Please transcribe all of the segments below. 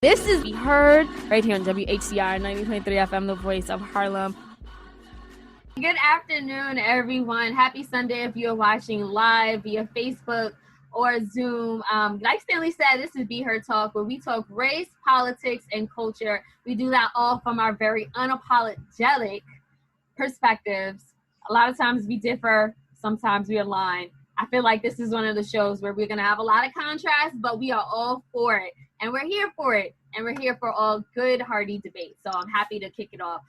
This is Be Heard right here on WHCR 90.3 FM, the voice of Harlem. Good afternoon, everyone. Happy Sunday if you're watching live via Facebook or Zoom. Like Stanley said, this is Be Heard Talk, where we talk race, politics, and culture. We do that all from our very unapologetic perspectives. A lot of times we differ, sometimes we align. I feel like this is one of the shows where we're going to have a lot of contrast, but we are all for it. And we're here for it. And we're here for all good, hearty debate. So I'm happy to kick it off.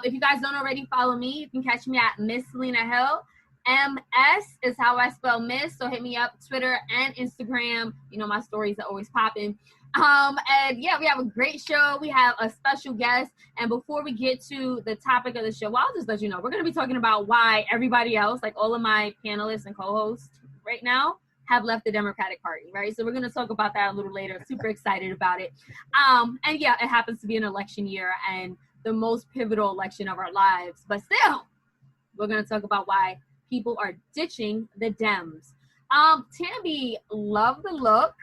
If you guys don't already follow me, you can catch me at Miss Selena Hill. MS is how I spell Miss. So hit me up, Twitter and Instagram. You know, my stories are always popping. And yeah, we have a great show. We have a special guest. And before we get to the topic of the show, well, I'll just let you know, we're going to be talking about why everybody else, like all of my panelists and co-hosts right now, have left the Democratic Party, right? So we're going to talk about that a little later. Super excited about it. And yeah, it happens to be an election year and the most pivotal election of our lives. But still, we're going to talk about why people are ditching the Dems. Tammy, love the look.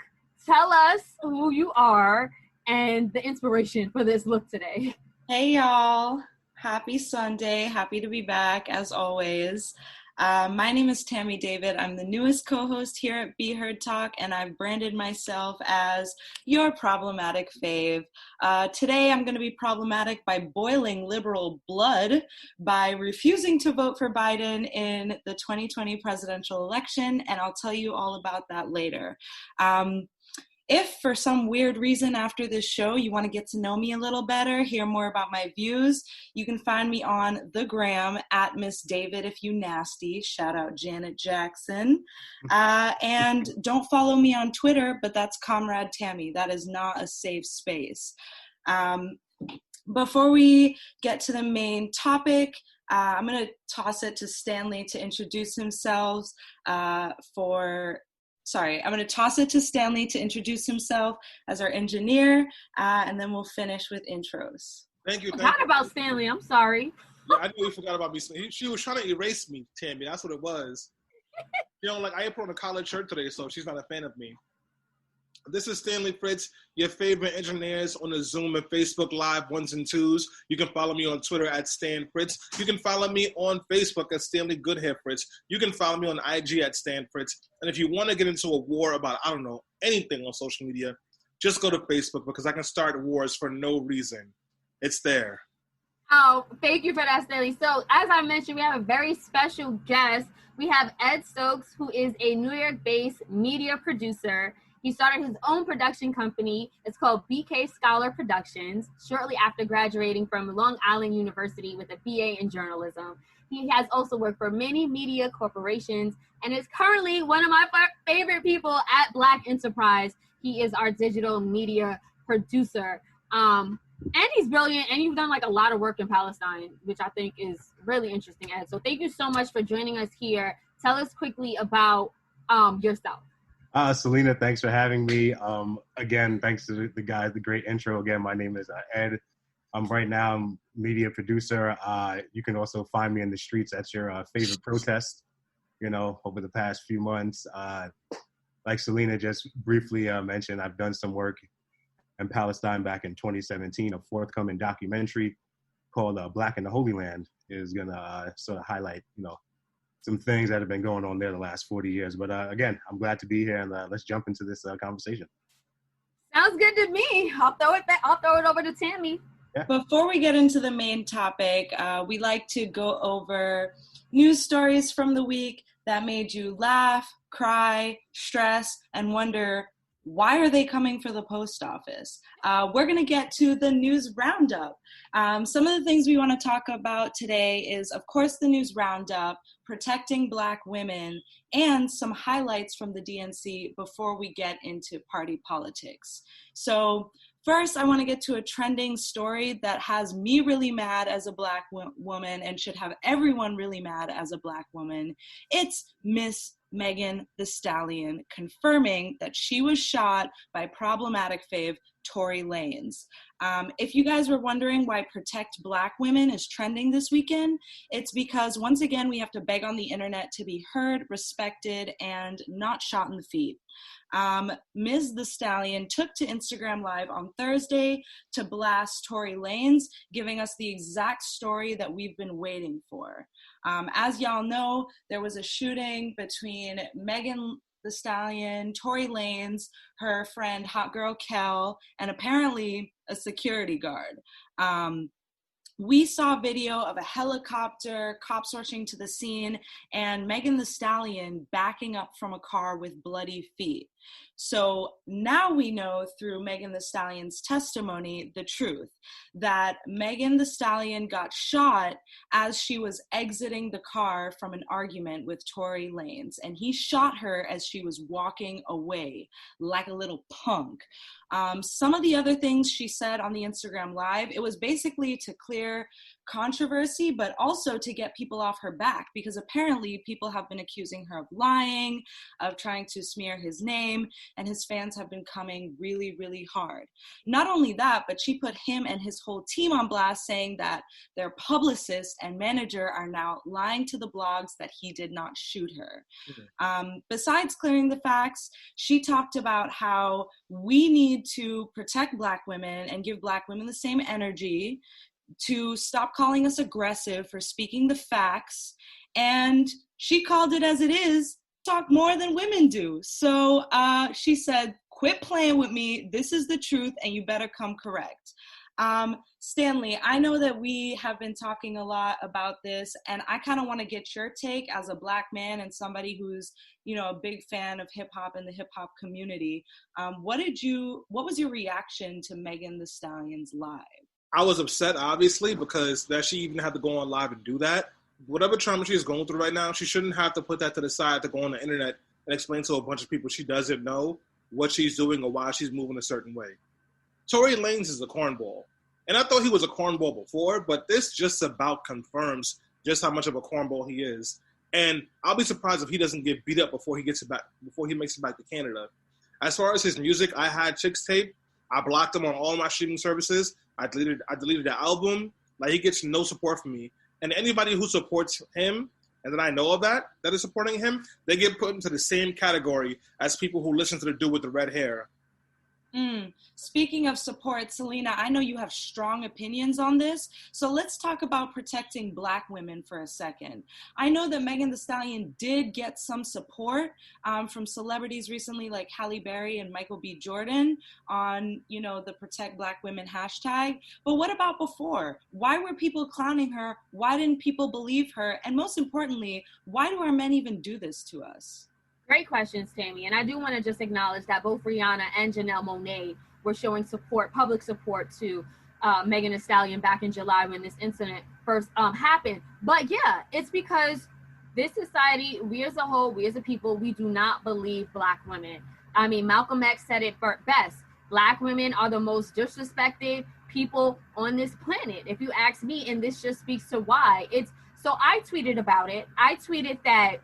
Tell us who you are and the inspiration for this look today. Hey, y'all. Happy Sunday. Happy to be back, as always. My name is Tammy David. I'm the newest co-host here at Be Heard Talk, and I've branded myself as your problematic fave. Today, I'm going to be problematic by boiling liberal blood by refusing to vote for Biden in the 2020 presidential election, and I'll tell you all about that later. If for some weird reason after this show you want to get to know me a little better, hear more about my views, you can find me on the gram at Miss David if you nasty. Shout out Janet Jackson. And don't follow me on Twitter, but that's Comrade Tammy. That is not a safe space. Before we get to the main topic, I'm going to toss it to Stanley to introduce himself I'm going to toss it to Stanley to introduce himself as our engineer, and then we'll finish with intros. Thank you. Forgot about Stanley. I'm sorry. Yeah, I knew you forgot about me. She was trying to erase me, Tammy. That's what it was. You know, like I put on a collared shirt today, so she's not a fan of me. This is Stanley Fritz, your favorite engineers on the Zoom and Facebook Live ones and twos. You can follow me on Twitter at Stan Fritz. You can follow me on Facebook at Stanley Goodhair Fritz. You can follow me on IG at Stan Fritz. And if you want to get into a war about, I don't know, anything on social media, just go to Facebook because I can start wars for no reason. It's there. Oh, thank you for that, Stanley. So as I mentioned, we have a very special guest. We have Ed Stokes, who is a New York-based media producer. He started his own production company. It's called BK Scholar Productions, shortly after graduating from Long Island University with a BA in journalism. He has also worked for many media corporations and is currently one of my favorite people at Black Enterprise. He is our digital media producer. And he's brilliant, and you've done like a lot of work in Palestine, which I think is really interesting, Ed. So thank you so much for joining us here. Tell us quickly about yourself. Selena, thanks for having me. Again, thanks to the guys, the great intro. Again, my name is Ed. Right now, I'm media producer. You can also find me in the streets at your favorite protest, you know, over the past few months. Like Selena just briefly mentioned, I've done some work in Palestine back in 2017. A forthcoming documentary called Black in the Holy Land is going to sort of highlight, you know, some things that have been going on there the last 40 years. But again, I'm glad to be here, and let's jump into this conversation. Sounds good to me. I'll throw it over to Tammy. Yeah. Before we get into the main topic, we like to go over news stories from the week that made you laugh, cry, stress, and wonder, why are they coming for the post office? We're going to get to the news roundup. Some of the things we want to talk about today is, of course, the news roundup, protecting Black women, and some highlights from the DNC before we get into party politics. So first, I want to get to a trending story that has me really mad as a Black woman and should have everyone really mad as a Black woman. It's Miss Megan Thee Stallion confirming that she was shot by problematic fave Tory Lanez. If you guys were wondering why Protect Black Women is trending this weekend, it's because once again, we have to beg on the internet to be heard, respected, and not shot in the feet. Ms. The Stallion took to Instagram Live on Thursday to blast Tory Lanez, giving us the exact story that we've been waiting for. As y'all know, there was a shooting between Megan The Stallion, Tory Lanez, her friend Hot Girl Kel, and apparently a security guard. We saw video of a helicopter, cops rushing to the scene, and Megan The Stallion backing up from a car with bloody feet. So now we know through Megan The Stallion's testimony the truth, that Megan The Stallion got shot as she was exiting the car from an argument with Tory Lanez, and he shot her as she was walking away like a little punk. Some of the other things she said on the Instagram Live, it was basically to clear controversy, but also to get people off her back, because apparently people have been accusing her of lying, of trying to smear his name, and his fans have been coming really, really hard. Not only that, but she put him and his whole team on blast, saying that their publicist and manager are now lying to the blogs that he did not shoot her. Besides clearing the facts, she talked about how we need to protect Black women and give Black women the same energy, to stop calling us aggressive for speaking the facts, and she called it as it is, talk more than women do. So she said, quit playing with me, this is the truth, and you better come correct. Stanley, I know that we have been talking a lot about this, and I kind of want to get your take as a Black man and somebody who's, you know, a big fan of hip hop and the hip hop community. What was your reaction to Megan The Stallion's live? I was upset, obviously, because that she even had to go on live and do that. Whatever trauma she is going through right now, she shouldn't have to put that to the side to go on the internet and explain to a bunch of people she doesn't know what she's doing or why she's moving a certain way. Tory Lanez is a cornball. And I thought he was a cornball before, but this just about confirms just how much of a cornball he is. And I'll be surprised if he doesn't get beat up before he makes it back to Canada. As far as his music, I had Chicks Tape. I blocked him on all my streaming services. I deleted the album. Like, he gets no support from me. And anybody who supports him, and that I know of that is supporting him, they get put into the same category as people who listen to the dude with the red hair. Speaking of support, Selena, I know you have strong opinions on this, so let's talk about protecting Black women for a second. I know that Megan The Stallion did get some support from celebrities recently, like Halle Berry and Michael B. Jordan, on, you know, the Protect Black Women hashtag. But what about before? Why were people clowning her? Why didn't people believe her? And most importantly, why do our men even do this to us? Great questions, Tammy. And I do want to just acknowledge that both Rihanna and Janelle Monáe were showing support, public support to Megan Thee Stallion back in July when this incident first happened. But yeah, it's because this society, we as a whole, we as a people, we do not believe Black women. I mean, Malcolm X said it best. Black women are the most disrespected people on this planet, if you ask me, and this just speaks to why. So I tweeted about it. I tweeted that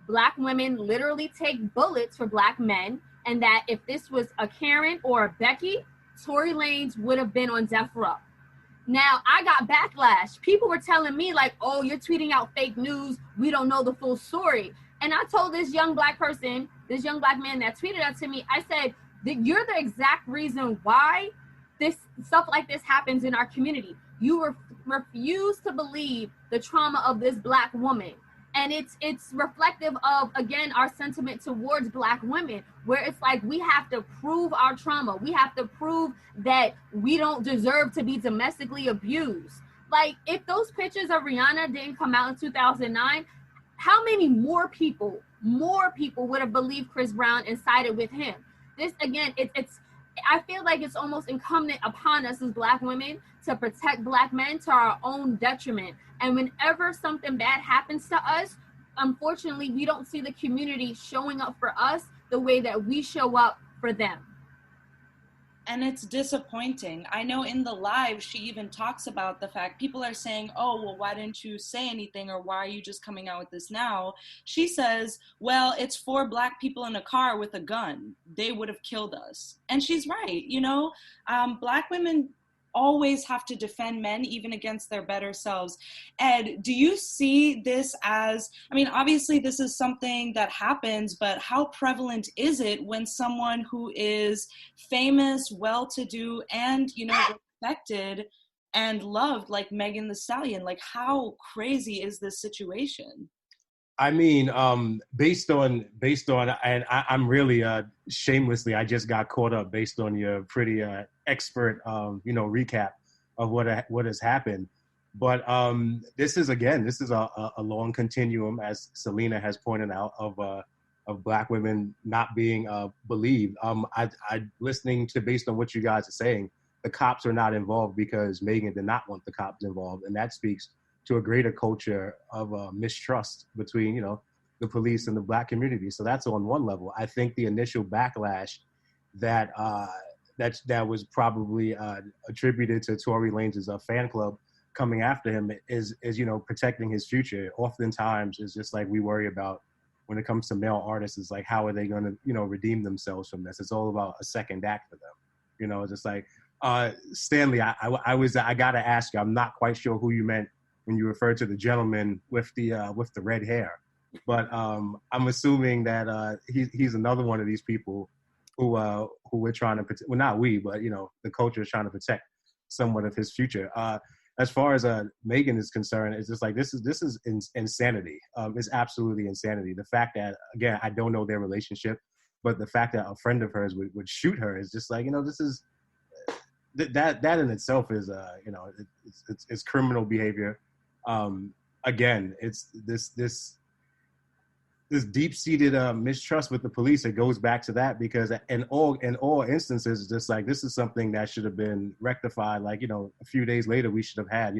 Black women literally take bullets for Black men, and that if this was a Karen or a Becky, Tory Lanez would have been on death row. Now, I got backlash. People were telling me, like, oh, you're tweeting out fake news. We don't know the full story. And I told this young Black person, this young Black man that tweeted that to me, I said, you're the exact reason why this stuff like this happens in our community. You refuse to believe the trauma of this Black woman. And it's reflective of, again, our sentiment towards Black women, where it's like we have to prove our trauma. We have to prove that we don't deserve to be domestically abused. Like, if those pictures of Rihanna didn't come out in 2009, how many more people would have believed Chris Brown and sided with him? This, again, I feel like it's almost incumbent upon us as Black women to protect Black men to our own detriment. And whenever something bad happens to us, unfortunately, we don't see the community showing up for us the way that we show up for them. And it's disappointing. I know in the live, she even talks about the fact people are saying, oh, well, why didn't you say anything? Or why are you just coming out with this now? She says, well, it's 4 Black people in a car with a gun. They would have killed us. And she's right. You know, Black women always have to defend men even against their better selves. Ed, do you see this as, I mean, obviously this is something that happens, but how prevalent is it when someone who is famous, well-to-do, and, you know, respected and loved, like Megan Thee Stallion, like how crazy is this situation? I mean, based on, and I'm really shamelessly, I just got caught up based on your pretty expert, recap of what has happened. But this is a long continuum, as Selena has pointed out, of Black women not being believed. I listening to, based on what you guys are saying, the cops are not involved because Megan did not want the cops involved, and that speaks to a greater culture of mistrust between, the police and the Black community. So that's on one level. I think the initial backlash that was probably attributed to Tory Lanez's fan club coming after him is protecting his future. Oftentimes, it's just like we worry about when it comes to male artists, is like, how are they going to redeem themselves from this? It's all about a second act for them. It's just like Stanley. I gotta ask you. I'm not quite sure who you meant when you referred to the gentleman with the red hair, but I'm assuming that he's another one of these people who we're trying to protect. Well, not we, but the culture is trying to protect somewhat of his future. As far as Megan is concerned, it's just like this is insanity. It's absolutely insanity. The fact that, again, I don't know their relationship, but the fact that a friend of hers would shoot her is just like, this is that in itself is it's criminal behavior. Again, it's this deep-seated mistrust with the police. It goes back to that, because in all instances, it's just like, this is something that should have been rectified. Like, a few days later, we should have had,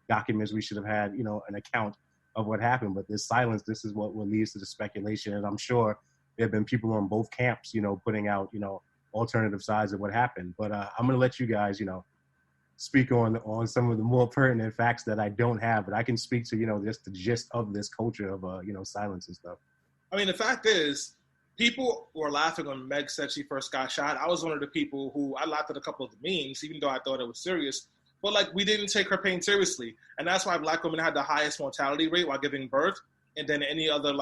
documents. We should have had, an account of what happened. But this silence, this is what leads to the speculation. And I'm sure there have been people on both camps, putting out, alternative sides of what happened. But I'm going to let you guys, speak on some of the more pertinent facts that I don't have, but I can speak to, just the gist of this culture of, silence and stuff. I mean, the fact is, people were laughing when Meg said she first got shot. I was one of the people who, I laughed at a couple of the memes, even though I thought it was serious. But, like, we didn't take her pain seriously. And that's why Black women had the highest mortality rate while giving birth, and then any other,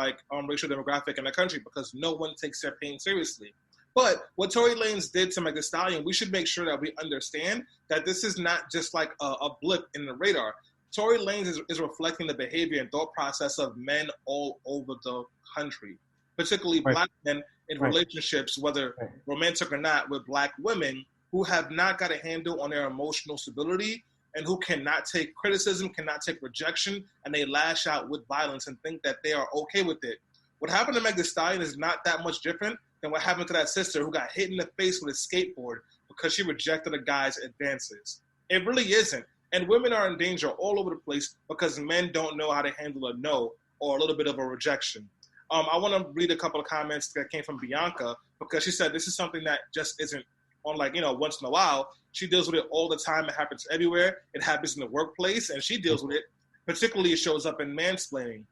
racial demographic in the country, because no one takes their pain seriously. But what Tory Lanez did to Meg Thee Stallion, we should make sure that we understand that this is not just like a blip in the radar. Tory Lanez is reflecting the behavior and thought process of men all over the country, particularly right. Black men in right. relationships, whether right. romantic or not, with Black women who have not got a handle on their emotional stability and who cannot take criticism, cannot take rejection, and they lash out with violence and think that they are okay with it. What happened to Meg Thee Stallion is not that much different than what happened to that sister who got hit in the face with a skateboard because she rejected a guy's advances. It really isn't. And women are in danger all over the place because men don't know how to handle a no or a little bit of a rejection. I want to read a couple of comments that came from Bianca, because she said this is something that just isn't on, once in a while. She deals with it all the time. It happens everywhere. It happens in the workplace, and she deals with it. Particularly, it shows up in mansplaining.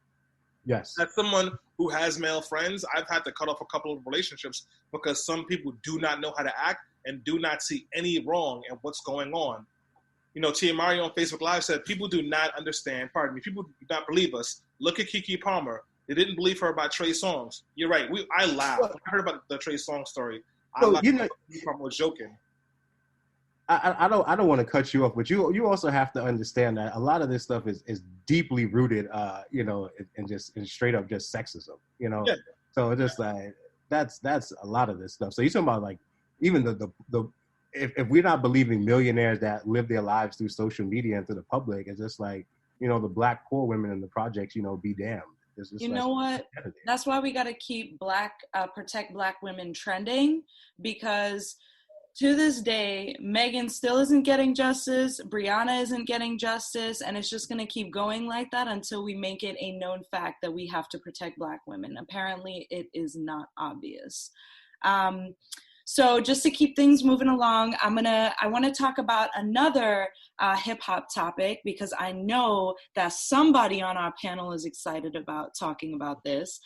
Yes. As someone who has male friends, I've had to cut off a couple of relationships because some people do not know how to act and do not see any wrong in what's going on. Tia Mario on Facebook Live said, people do not understand, people do not believe us. Look at Keke Palmer. They didn't believe her about Trey Songz. You're right. I laughed. When I heard about the Trey Songz story, I laughed. Keke Palmer was joking. I don't want to cut you off, but you also have to understand that a lot of this stuff is deeply rooted, in straight up just sexism, Yeah. So it's just like that's a lot of this stuff. So you're talking about even the if we're not believing millionaires that live their lives through social media and through the public, it's just like the Black poor women in the projects, be damned. You know what? That's why we got to keep protect Black women trending, because to this day, Megan still isn't getting justice, Brianna isn't getting justice, and it's just going to keep going like that until we make it a known fact that we have to protect Black women. Apparently, it is not obvious. So just to keep things moving along, I want to talk about another hip hop topic, because I know that somebody on our panel is excited about talking about this.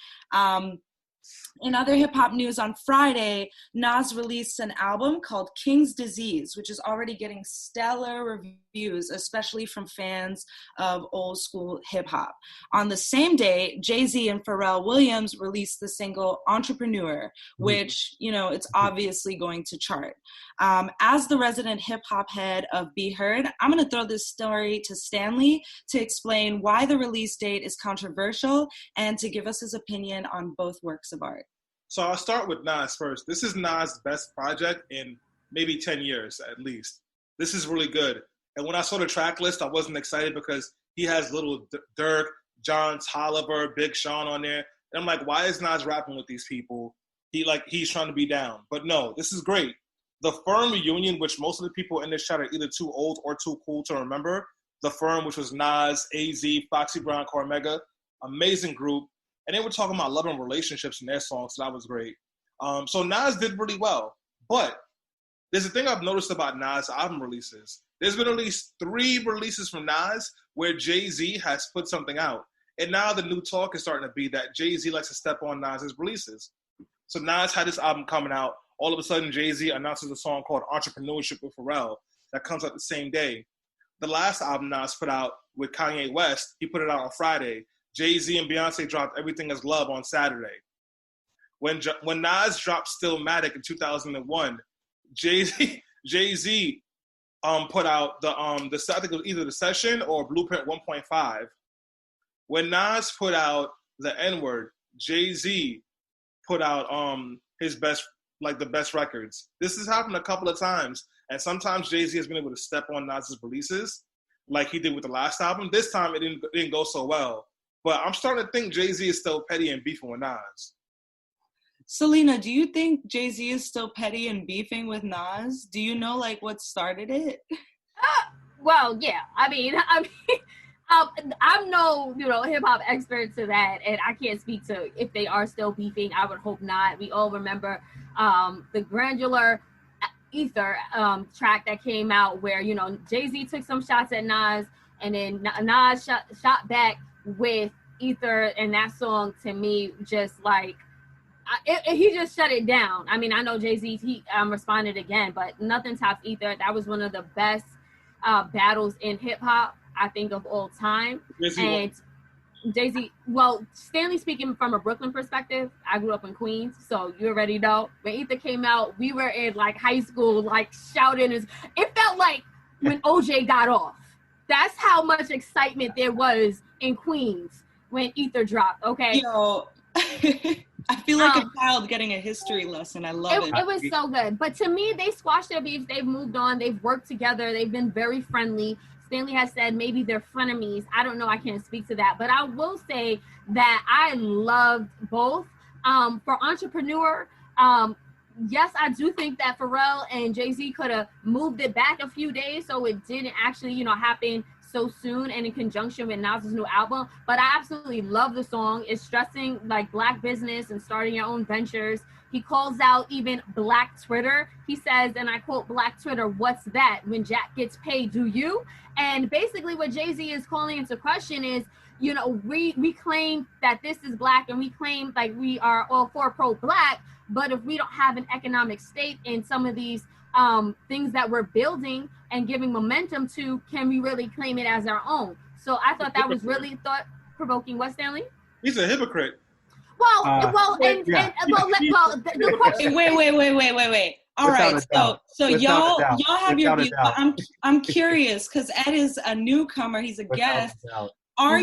In other hip hop news, on Friday, Nas released an album called King's Disease, which is already getting stellar reviews, especially from fans of old school hip hop. On the same day, Jay-Z and Pharrell Williams released the single Entrepreneur, which, you know, it's obviously going to chart. As the resident hip hop head of Be Heard, I'm going to throw this story to Stanley to explain why the release date is controversial and to give us his opinion on both works of art. So I'll start with Nas first. This is Nas' best project in maybe 10 years at least. This is really good. And when I saw the track list, I wasn't excited because he has Little Durk, John Tolliver, Big Sean on there. And I'm like, why is Nas rapping with these people? He's trying to be down. But no, this is great. The Firm reunion, which most of the people in this chat are either too old or too cool to remember. The Firm, which was Nas, AZ, Foxy Brown, Cormega, amazing group. And they were talking about love and relationships in their songs, so that was great. So Nas did really well. But there's a thing I've noticed about Nas album releases. There's been at least 3 releases from Nas where Jay-Z has put something out. And now the new talk is starting to be that Jay-Z likes to step on Nas's releases. So Nas had this album coming out. All of a sudden, Jay-Z announces a song called Entrepreneurship with Pharrell that comes out the same day. The last album Nas put out with Kanye West, he put it out on Friday. Jay-Z and Beyonce dropped Everything Is Love on Saturday. When Nas dropped Stillmatic in 2001, Jay-Z put out the I think it was either The Session or Blueprint 1.5. When Nas put out the N-word, Jay-Z put out his best, like the best records. This has happened a couple of times, and sometimes Jay-Z has been able to step on Nas's releases, like he did with the last album. This time it didn't go so well. But I'm starting to think Jay-Z is still petty and beefing with Nas. Selena, do you think Jay-Z is still petty and beefing with Nas? Do you know, like, what started it? Well, yeah. I mean, I'm no, hip hop expert to that, and I can't speak to if they are still beefing. I would hope not. We all remember the Granular Ether track that came out where, Jay-Z took some shots at Nas, and then Nas shot back with Ether, and that song to me just like he just shut it down. I mean, I know Jay-Z he responded again, but nothing tops Ether. That was one of the best battles in hip hop I think of all time. And Jay-Z, well, Stanley speaking from a Brooklyn perspective, I grew up in Queens, so you already know when Ether came out, we were in like high school, like shouting. It felt like when OJ got off. That's how much excitement there was in Queens when Ether dropped, okay? Yo, I feel like a child getting a history lesson. I love it. It was so good. But to me, they squashed their beefs. They've moved on. They've worked together. They've been very friendly. Stanley has said maybe they're frenemies. I don't know. I can't speak to that. But I will say that I loved both. For Entrepreneur, yes, I do think that Pharrell and Jay-Z could have moved it back a few days so it didn't actually, happen so soon and in conjunction with Nas's new album. But I absolutely love the song. It's stressing like Black business and starting your own ventures. He calls out even Black Twitter. He says, and I quote, Black Twitter, what's that? When Jack gets paid, do you? And basically what Jay-Z is calling into question is, we claim that this is Black and we claim like we are all for pro-Black, but if we don't have an economic state in some of these things that we're building and giving momentum to, can we really claim it as our own? So I thought that was really thought-provoking. What, Stanley? He's a hypocrite. The question. Wait. All right, so y'all have your view, but I'm curious because Ed is a newcomer. He's a guest. Are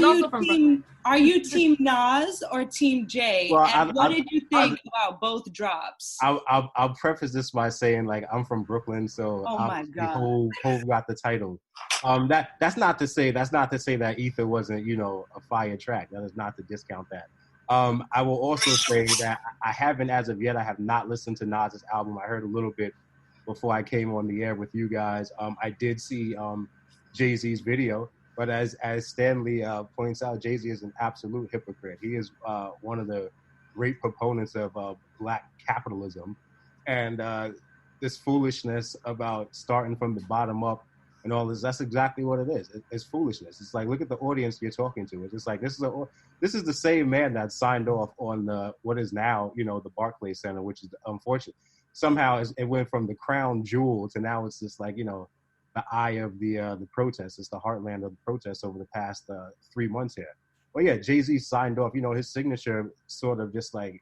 you team Nas or team Jay? Well, and what did you think about both drops? I'll preface this by saying, like, I'm from Brooklyn, so Hov got the title. That's not to say that Ether wasn't, a fire track. That is not to discount that. I will also say that I have not listened to Nas's album. I heard a little bit before I came on the air with you guys. I did see Jay-Z's video. But as Stanley points out, Jay-Z is an absolute hypocrite. He is one of the great proponents of Black capitalism. And this foolishness about starting from the bottom up and all this, that's exactly what it is. It's foolishness. It's like, look at the audience you're talking to. It's just like, this is the same man that signed off on what is now, the Barclays Center, which is unfortunate. Somehow it went from the crown jewel to now it's just like, the eye of the protests. It's the heartland of the protests over the past 3 months here. Well, yeah, Jay-Z signed off, his signature sort of just like,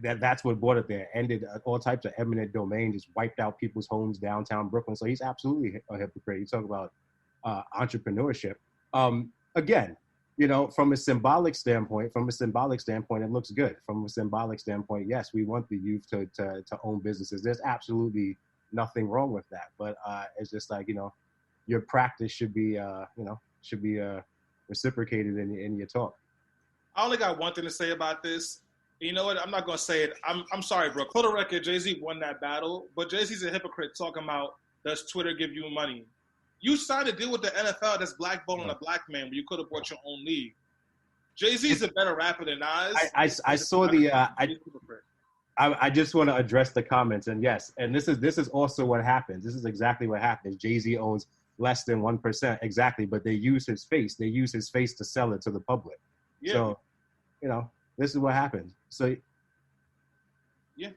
that's what brought it there. Ended all types of eminent domain, just wiped out people's homes downtown Brooklyn. So he's absolutely a hypocrite. You talk about entrepreneurship. Again, from a symbolic standpoint, it looks good. From a symbolic standpoint, yes, we want the youth to own businesses. There's absolutely nothing wrong with that. But it's just like, your practice should be reciprocated in your talk. I only got one thing to say about this. You know what? I'm not gonna say it. I'm sorry, bro. For the record, Jay-Z won that battle, but Jay-Z's a hypocrite talking about, does Twitter give you money? You signed a deal with the NFL that's blackballing a black man where you could have bought your own league. Jay-Z's a better rapper than Nas. I saw the I just want to address the comments, and yes, and this is also what happens. This is exactly what happens. Jay-Z owns less than 1%, exactly, but they use his face. They use his face to sell it to the public. Yeah. So, this is what happens. So, yeah.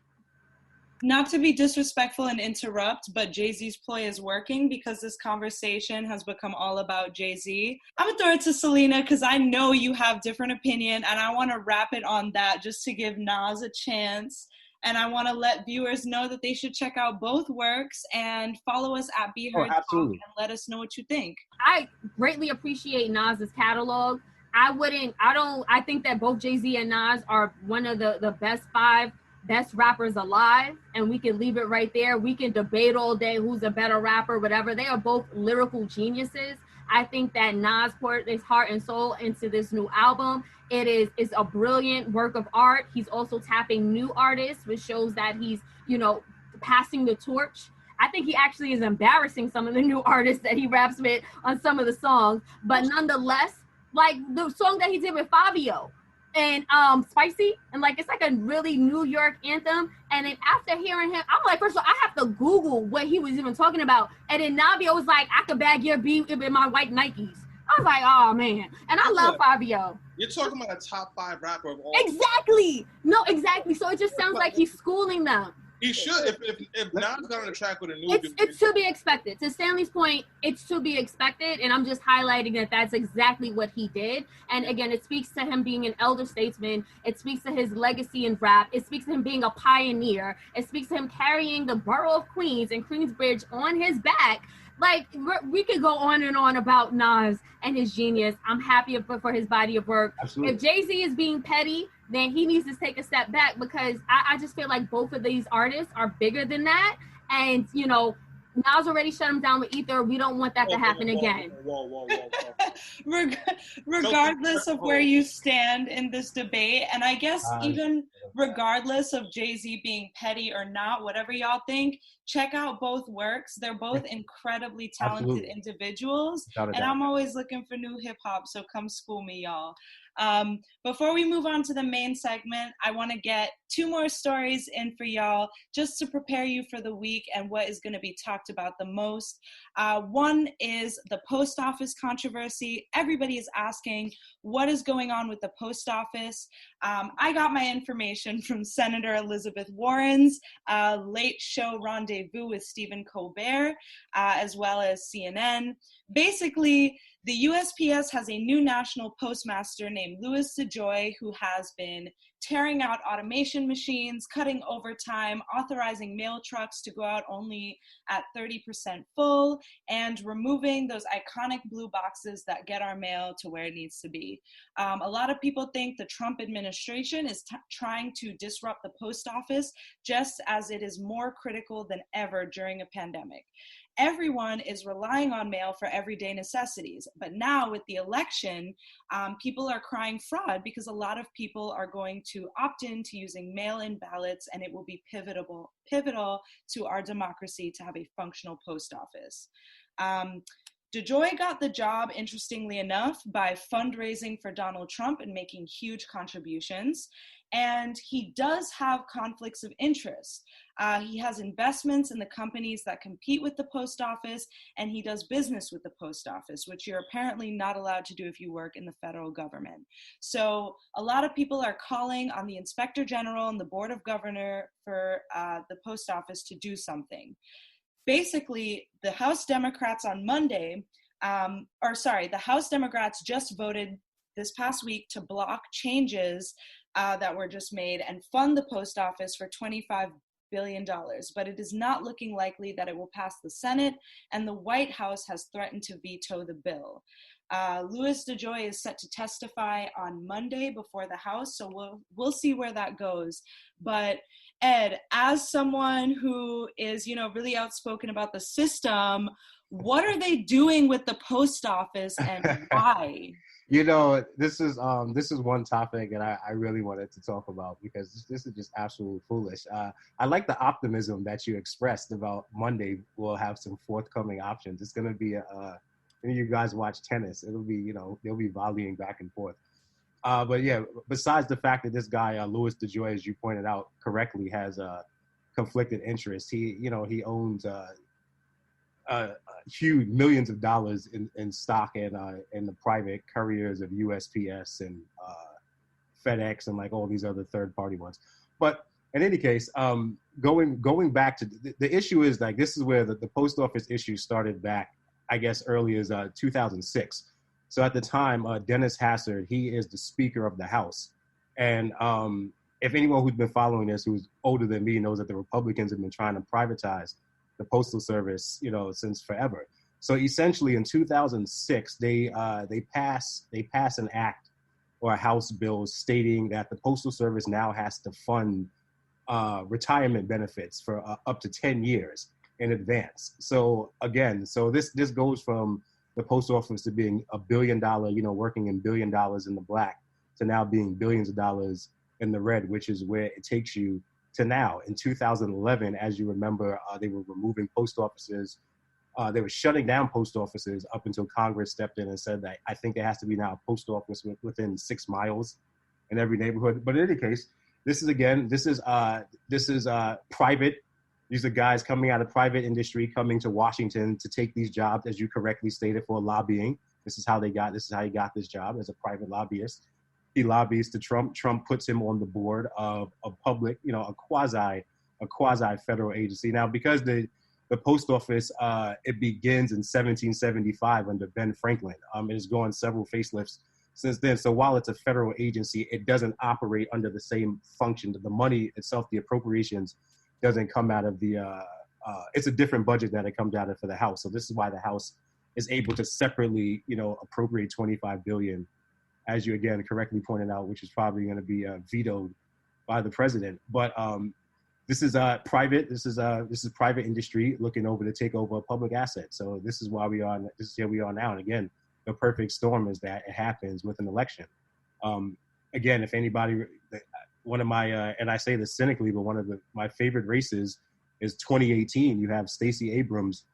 Not to be disrespectful and interrupt, but Jay-Z's ploy is working because this conversation has become all about Jay-Z. I'm going to throw it to Selena because I know you have different opinion, and I want to wrap it on that just to give Nas a chance. And I want to let viewers know that they should check out both works and follow us at Be Heard Talk and let us know what you think. I greatly appreciate Nas's catalog. I think that both Jay-Z and Nas are one of the best 5 best rappers alive, and we can leave it right there. We can debate all day who's a better rapper, whatever. They are both lyrical geniuses. I think that Nas poured his heart and soul into this new album. It's a brilliant work of art. He's also tapping new artists, which shows that he's, passing the torch. I think he actually is embarrassing some of the new artists that he raps with on some of the songs, but nonetheless, like the song that he did with Fabio and Spicy, and like it's like a really New York anthem. And then after hearing him, I'm like, first of all, I have to Google what he was even talking about. And then Navio was like, I could bag your beat in my white Nikes. I was like, oh man. And I love Fabio. You're talking about a top 5 rapper of all. Exactly. No, exactly. So it just sounds like he's schooling them. He should. If Nas got on the track with a new it's to be expected. To Stanley's point, it's to be expected, and I'm just highlighting that that's exactly what he did. And again, it speaks to him being an elder statesman. It speaks to his legacy in rap. It speaks to him being a pioneer. It speaks to him carrying the borough of Queens and Queensbridge on his back. Like, we could go on and on about Nas and his genius. I'm happy for his body of work. Absolutely. If Jay-Z is being petty, then he needs to take a step back, because I just feel like both of these artists are bigger than that. And, Nas already shut him down with Ether. We don't want that to happen again. Whoa. Regardless of where you stand in this debate, and I guess even regardless of Jay-Z being petty or not, whatever y'all think, check out both works. They're both incredibly talented individuals. And I'm always looking for new hip-hop, so come school me, y'all. Before we move on to the main segment, I want to get 2 more stories in for y'all just to prepare you for the week and what is going to be talked about the most. One is the post office controversy. Everybody is asking what is going on with the post office. I got my information from Senator Elizabeth Warren's late show rendezvous with Stephen Colbert, as well as CNN. Basically, the USPS has a new national postmaster named Louis DeJoy, who has been tearing out automation machines, cutting overtime, authorizing mail trucks to go out only at 30% full, and removing those iconic blue boxes that get our mail to where it needs to be. A lot of people think the Trump administration is trying to disrupt the post office, just as it is more critical than ever during a pandemic. Everyone is relying on mail for everyday necessities. But now with the election, people are crying fraud because a lot of people are going to opt into using mail-in ballots, and it will be pivotal to our democracy to have a functional post office. DeJoy got the job, interestingly enough, by fundraising for Donald Trump and making huge contributions. And he does have conflicts of interest. He has investments in the companies that compete with the post office, and he does business with the post office, which you're apparently not allowed to do if you work in the federal government. So a lot of people are calling on the Inspector General and the Board of Governors for the post office to do something. Basically, the House Democrats on Monday, the House Democrats just voted this past week to block changes that were just made and fund the post office for $25 billion. But it is not looking likely that it will pass the Senate, and the White House has threatened to veto the bill. Louis DeJoy is set to testify on Monday before the House, so we'll see where that goes. But Ed, as someone who is, really outspoken about the system, what are they doing with the post office and why? This is one topic that I really wanted to talk about because this is just absolutely foolish. I like the optimism that you expressed about Monday. We'll have some forthcoming options. It's going to be you guys watch tennis. It'll be, they'll be volleying back and forth. But yeah, besides the fact that this guy, Louis DeJoy, as you pointed out correctly, has conflicted interest. He owns huge millions of dollars in stock in the private couriers of USPS and FedEx and like all these other third-party ones. But in any case, going back to the issue is like this is where the post office issue started back, I guess, early as 2006. So at the time, Dennis Hassard, he is the Speaker of the House. And if anyone who's been following this, who's older than me, knows that the Republicans have been trying to privatize the Postal Service, since forever. So essentially in 2006, they pass an act or a House bill stating that the Postal Service now has to fund retirement benefits for up to 10 years in advance. So again, this goes from the post office to being $1 billion, working in $1 billion in the black, to now being billions of dollars in the red, which is where it takes you to now. In 2011, as you remember, they were removing post offices. They were shutting down post offices up until Congress stepped in and said that I think there has to be now a post office within 6 miles in every neighborhood. But in any case, this is private. These are guys coming out of private industry, coming to Washington to take these jobs, as you correctly stated, for lobbying. This is how he got this job as a private lobbyist. He lobbies to Trump. Trump puts him on the board of a public, a quasi federal agency. Now, because the post office, it begins in 1775 under Ben Franklin. It has gone several facelifts since then. So while it's a federal agency, it doesn't operate under the same function. The money itself, the appropriations, doesn't come out of the, it's a different budget that it comes out of for the House. So this is why the House is able to separately, appropriate $25 billion, as you again correctly pointed out, which is probably going to be vetoed by the president. But this is private. This is private industry looking over to take over a public asset. So this is why we are. This is here we are now. And again, the perfect storm is that it happens with an election. Again, if anybody, one of my and I say this cynically, but one of my favorite races is 2018. You have Stacey Abrams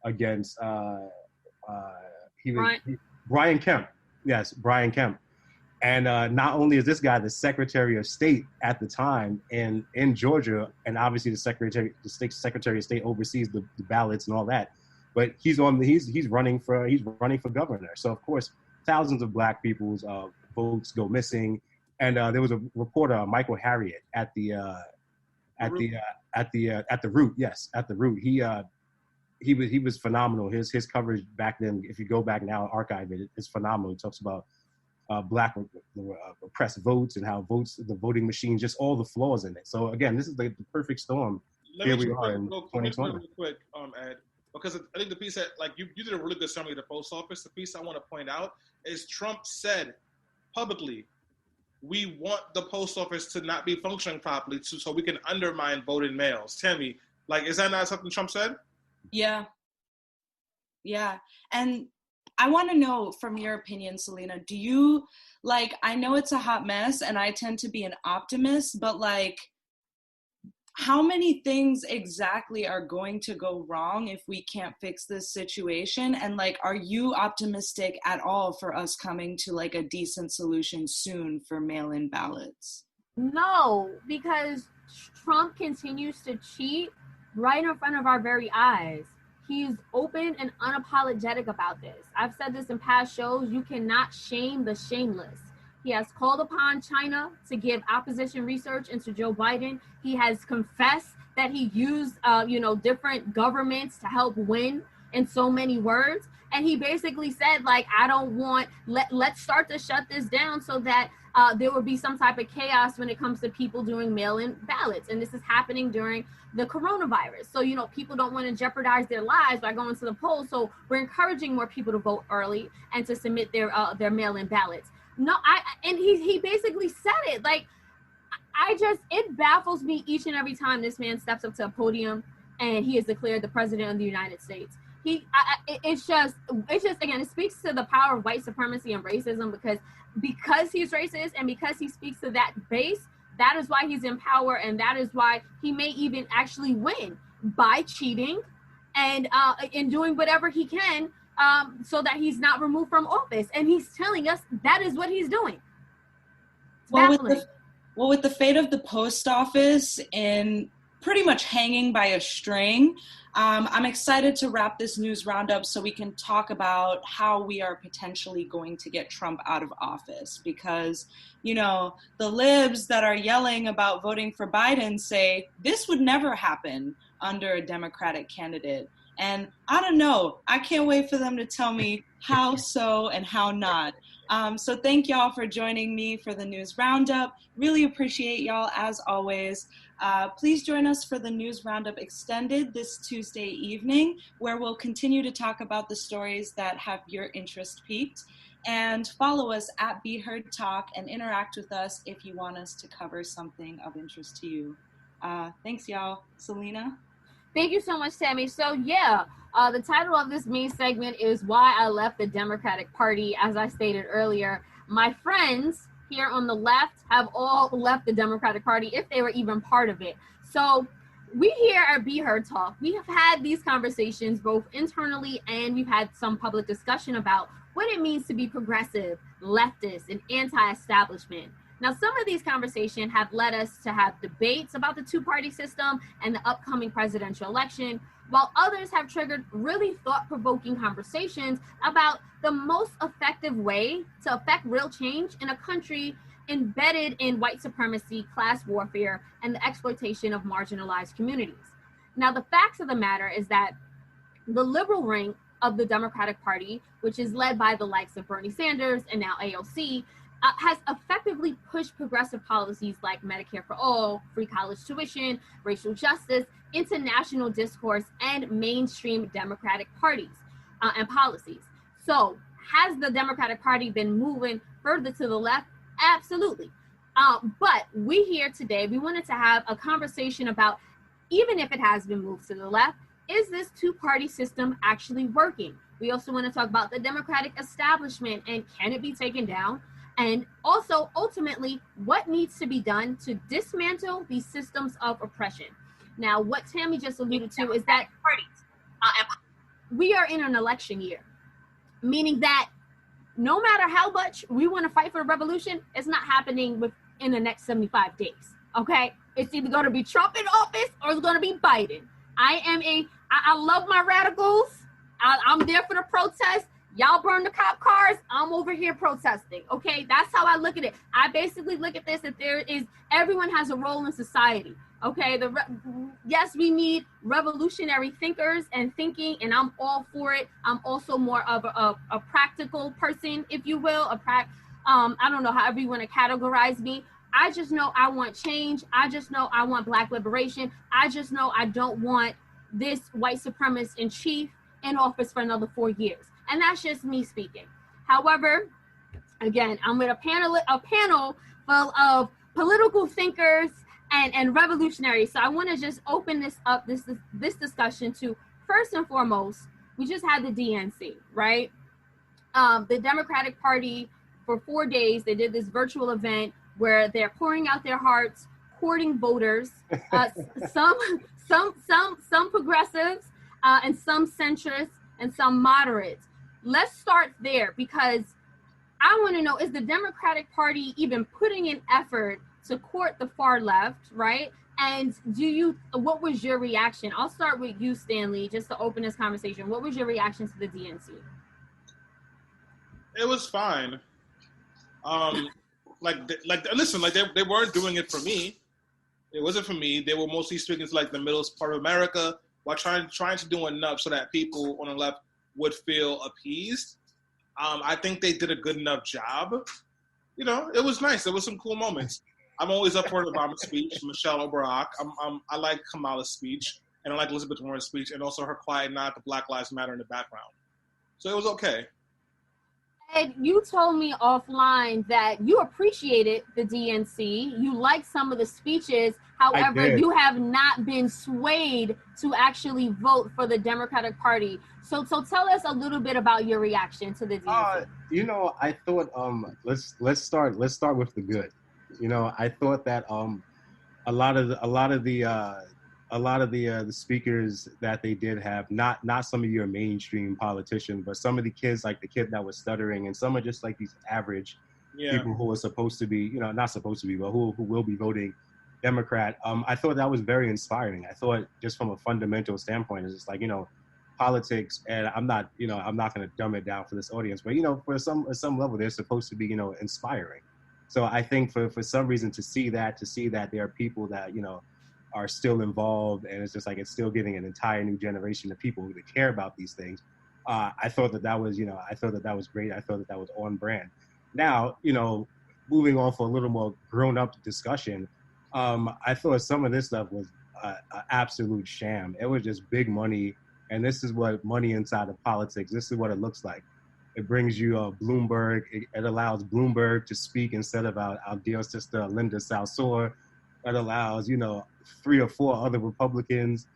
against Brian Kemp. Yes, Brian Kemp. And not only is this guy the Secretary of State at the time in Georgia, and obviously the Secretary of State oversees the ballots and all that, but he's running for governor. So of course, thousands of Black people's votes go missing. And there was a reporter, Michael Harriet, at the Root. Yes, at the Root. He was phenomenal. His coverage back then, if you go back now, archive it, it's phenomenal. He talks about Black repressed votes and how the voting machine, just all the flaws in it. So again, this is the perfect storm. Here we are in 2020. Real quick, Ed, because I think the piece that you did a really good summary of the post office. The piece I want to point out is Trump said publicly, we want the post office to not be functioning properly so we can undermine voting mails. Tammy, is that not something Trump said? Yeah. And I want to know from your opinion, Selena, do you, I know it's a hot mess and I tend to be an optimist, but how many things exactly are going to go wrong if we can't fix this situation? And like, are you optimistic at all for us coming to like a decent solution soon for mail-in ballots? No, because Trump continues to cheat right in front of our very eyes. He's open and unapologetic about this. I've said this in past shows. You cannot shame the shameless. He has called upon China to give opposition research into Joe Biden. He has confessed that he used, different governments to help win in so many words. And he basically said, like, I don't want, let's start to shut this down so that there will be some type of chaos when it comes to people doing mail-in ballots. And this is happening during the coronavirus. So, people don't want to jeopardize their lives by going to the polls. So we're encouraging more people to vote early and to submit their mail-in ballots. No, and he basically said it. Like, it baffles me each and every time this man steps up to a podium and he is declared the president of the United States. It's just again, it speaks to the power of white supremacy and racism, because he's racist and because he speaks to that base. That is why he's in power, and that is why he may even actually win by cheating and in doing whatever he can so that he's not removed from office. And he's telling us that is what he's doing. With the fate of the post office and pretty much hanging by a string, I'm excited to wrap this news roundup so we can talk about how we are potentially going to get Trump out of office. Because, the libs that are yelling about voting for Biden say this would never happen under a Democratic candidate. And I don't know, I can't wait for them to tell me how so and how not. So thank y'all for joining me for the news roundup. Really appreciate y'all as always. Please join us for the News Roundup Extended this Tuesday evening, where we'll continue to talk about the stories that have your interest piqued. And follow us at Be Heard Talk and interact with us if you want us to cover something of interest to you. Thanks, y'all. Selena? Thank you so much, Tammy. So, the title of this main segment is Why I Left the Democratic Party. As I stated earlier, my friends here on the left have all left the Democratic Party, if they were even part of it. So we here at Be Heard Talk, we have had these conversations both internally, and we've had some public discussion about what it means to be progressive, leftist, and anti-establishment. Now, some of these conversations have led us to have debates about the two-party system and the upcoming presidential election, while others have triggered really thought-provoking conversations about the most effective way to affect real change in a country embedded in white supremacy, class warfare, and the exploitation of marginalized communities. Now, the facts of the matter is that the liberal wing of the Democratic Party, which is led by the likes of Bernie Sanders and now AOC, has effectively pushed progressive policies like Medicare for all, free college tuition, racial justice into national discourse and mainstream Democratic parties and policies. So has the Democratic Party been moving further to the left? Absolutely. But we here today, we wanted to have a conversation about, even if it has been moved to the left, is this two-party system actually working? We also want to talk about the Democratic establishment and can it be taken down? And also, ultimately, what needs to be done to dismantle these systems of oppression? Now, what Tammy just alluded to is that we are in an election year, meaning that no matter how much we want to fight for a revolution, it's not happening within the next 75 days, okay? It's either going to be Trump in office or it's going to be Biden. I love my radicals. I'm there for the protest. Y'all burn the cop cars, I'm over here protesting, okay? That's how I look at it. I basically look at this that everyone has a role in society, okay? Yes, we need revolutionary thinkers and thinking, and I'm all for it. I'm also more of a practical person, if you will. I don't know however you want to categorize me. I just know I want change. I just know I want Black liberation. I just know I don't want this white supremacist in chief in office for another 4 years. And that's just me speaking. However, again, I'm with a panel full of political thinkers and revolutionaries. So I want to just open this discussion to, first and foremost, we just had the DNC, right? The Democratic Party, for 4 days, they did this virtual event where they're pouring out their hearts, supporting voters, some progressives, and some centrists and some moderates. Let's start there, because I want to know, is the Democratic Party even putting in effort to court the far left, right? And what was your reaction? I'll start with you, Stanley, just to open this conversation. What was your reaction to the DNC? It was fine. Listen, they weren't doing it for me. It wasn't for me. They were mostly speaking to the middle part of America while trying to do enough so that people on the left would feel appeased. I think they did a good enough job. It was nice. There was some cool moments. I'm always up for Obama's speech, Michelle Obama. I like Kamala's speech, and I like Elizabeth Warren's speech, and also her quiet nod to Black Lives Matter in the background. So it was okay. Ed, you told me offline that you appreciated the DNC. You liked some of the speeches. However, you have not been swayed to actually vote for the Democratic Party. So tell us a little bit about your reaction to the DNC. I thought let's start with the good. I thought that a lot of the speakers that they did have, not some of your mainstream politicians, but some of the kids, like the kid that was stuttering, and some are just like these average people who are supposed to be, not supposed to be, but who will be voting Democrat. I thought that was very inspiring. I thought, just from a fundamental standpoint, it's just like, politics, and I'm not going to dumb it down for this audience, but for some level, they're supposed to be, inspiring. So I think for some reason to see that there are people that are still involved, and it's just like it's still getting an entire new generation of people who care about these things. I thought that was great. I thought that was on brand. Now, moving on for a little more grown up discussion, I thought some of this stuff was an absolute sham. It was just big money, and this is what money inside of politics. This is what it looks like. It brings you Bloomberg. It allows Bloomberg to speak instead of our dear sister Linda Salsour. It allows 3 or 4 other Republicans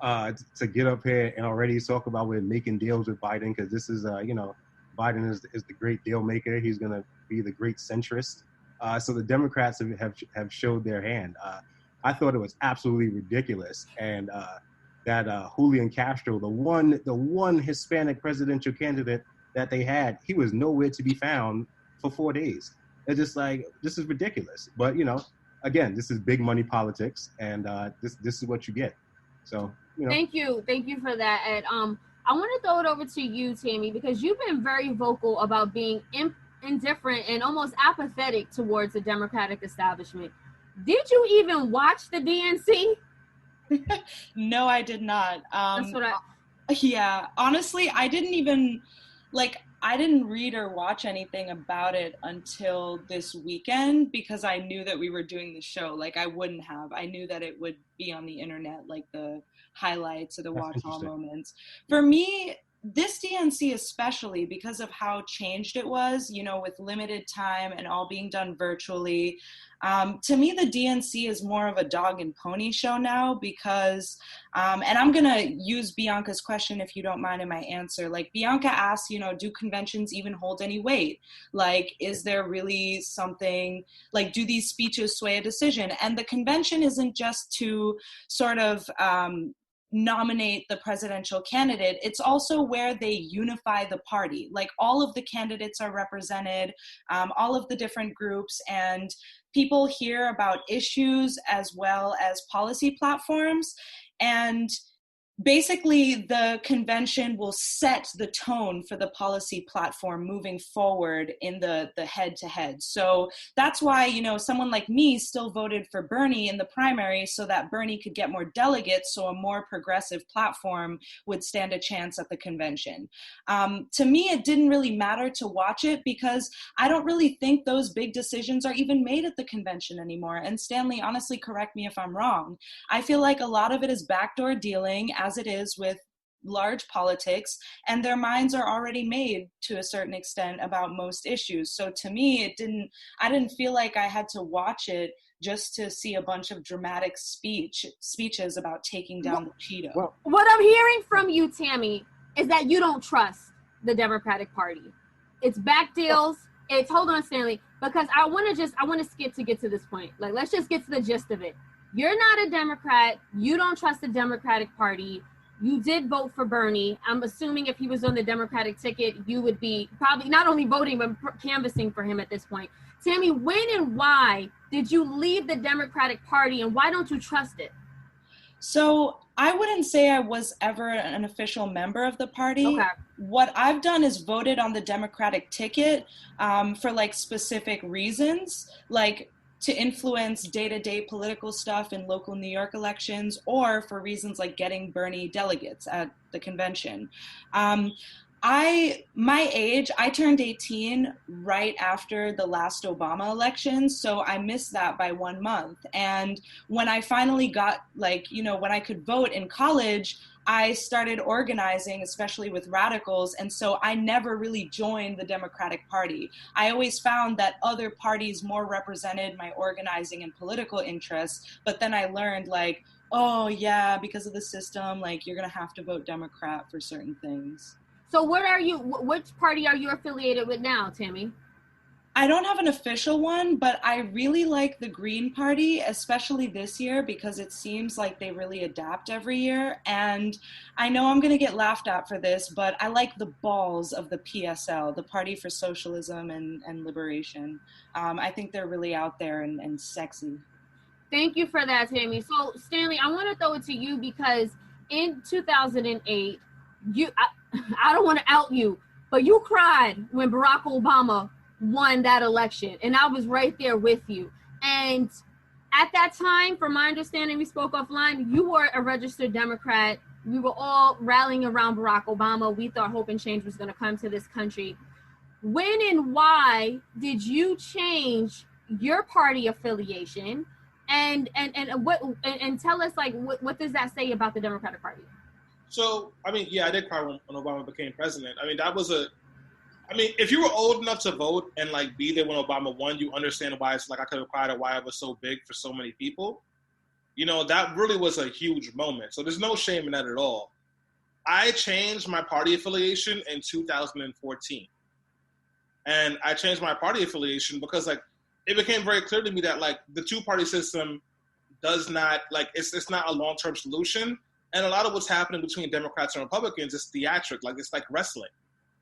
to get up here and already talk about we're making deals with Biden, because this is Biden is the great deal maker. He's going to be the great centrist. So the Democrats have showed their hand. I thought it was absolutely ridiculous, and that Julian Castro, the one Hispanic presidential candidate that they had, he was nowhere to be found for 4 days. It's just like, this is ridiculous. But again, this is big money politics, and this is what you get. So Thank you for that, Ed. I want to throw it over to you, Tammy, because you've been very vocal about being indifferent and almost apathetic towards the Democratic establishment. Did you even watch the DNC? No, I did not. That's what Yeah, honestly, I didn't read or watch anything about it until this weekend, because I knew that we were doing the show. I wouldn't have. I knew that it would be on the internet, like the highlights or the watch all moments. For me, this DNC, especially because of how changed it was, with limited time and all being done virtually. To me, the DNC is more of a dog and pony show now, because, and I'm going to use Bianca's question, if you don't mind, in my answer. Bianca asked, do conventions even hold any weight? Is there really something, do these speeches sway a decision? And the convention isn't just to sort of nominate the presidential candidate. It's also where they unify the party. All of the candidates are represented, all of the different groups, and people hear about issues as well as policy platforms. And basically, the convention will set the tone for the policy platform moving forward in the head-to-head. So that's why, someone like me still voted for Bernie in the primary, so that Bernie could get more delegates, so a more progressive platform would stand a chance at the convention. To me, it didn't really matter to watch it, because I don't really think those big decisions are even made at the convention anymore. And Stanley, honestly, correct me if I'm wrong. I feel like a lot of it is backdoor dealing, as it is with large politics, and their minds are already made to a certain extent about most issues. So to me, I didn't feel like I had to watch it just to see a bunch of dramatic speeches about taking down the Cheeto. Well, what I'm hearing from you, Tammy, is that you don't trust the Democratic Party. It's back deals, It's hold on, Stanley, because I want to skip to get to this point. Like, let's just get to the gist of it. You're not a Democrat. You don't trust the Democratic Party. You did vote for Bernie. I'm assuming if he was on the Democratic ticket, you would be probably not only voting, but canvassing for him at this point. Tammy, when and why did you leave the Democratic Party, and why don't you trust it? So I wouldn't say I was ever an official member of the party. Okay. What I've done is voted on the Democratic ticket for like specific reasons, like to influence day-to-day political stuff in local New York elections, or for reasons like getting Bernie delegates at the convention. My age, I turned 18 right after the last Obama election, so I missed that by 1 month. And when I finally got, like, you know, when I could vote in college, I started organizing, especially with radicals, and so I never really joined the Democratic Party. I always found that other parties more represented my organizing and political interests, but then I learned, like, oh yeah, because of the system, like, you're gonna have to vote Democrat for certain things. So which party are you affiliated with now, Tammy? I don't have an official one, but I really like the Green Party, especially this year, because it seems like they really adapt every year. And I know I'm going to get laughed at for this, but I like the balls of the PSL, the Party for Socialism and Liberation. I think they're really out there and sexy. Thank you for that, Tammy. So, Stanley, I want to throw it to you because in 2008, I don't want to out you, but you cried when Barack Obama won that election, and I was right there with you. And at that time, from my understanding, we spoke offline, you were a registered Democrat. We were all rallying around Barack Obama. We thought hope and change was going to come to this country. When and why did you change your party affiliation? And tell us, like, what does that say about the Democratic Party? So, I mean, yeah, I did cry when Obama became president. I mean, if you were old enough to vote and like be there when Obama won, you understand why it's like I could have cried or why it was so big for so many people. You know, that really was a huge moment. So there's no shame in that at all. I changed my party affiliation in 2014. And I changed my party affiliation because like it became very clear to me that like the two-party system does not, like, it's not a long-term solution. And a lot of what's happening between Democrats and Republicans is theatric, like it's like wrestling.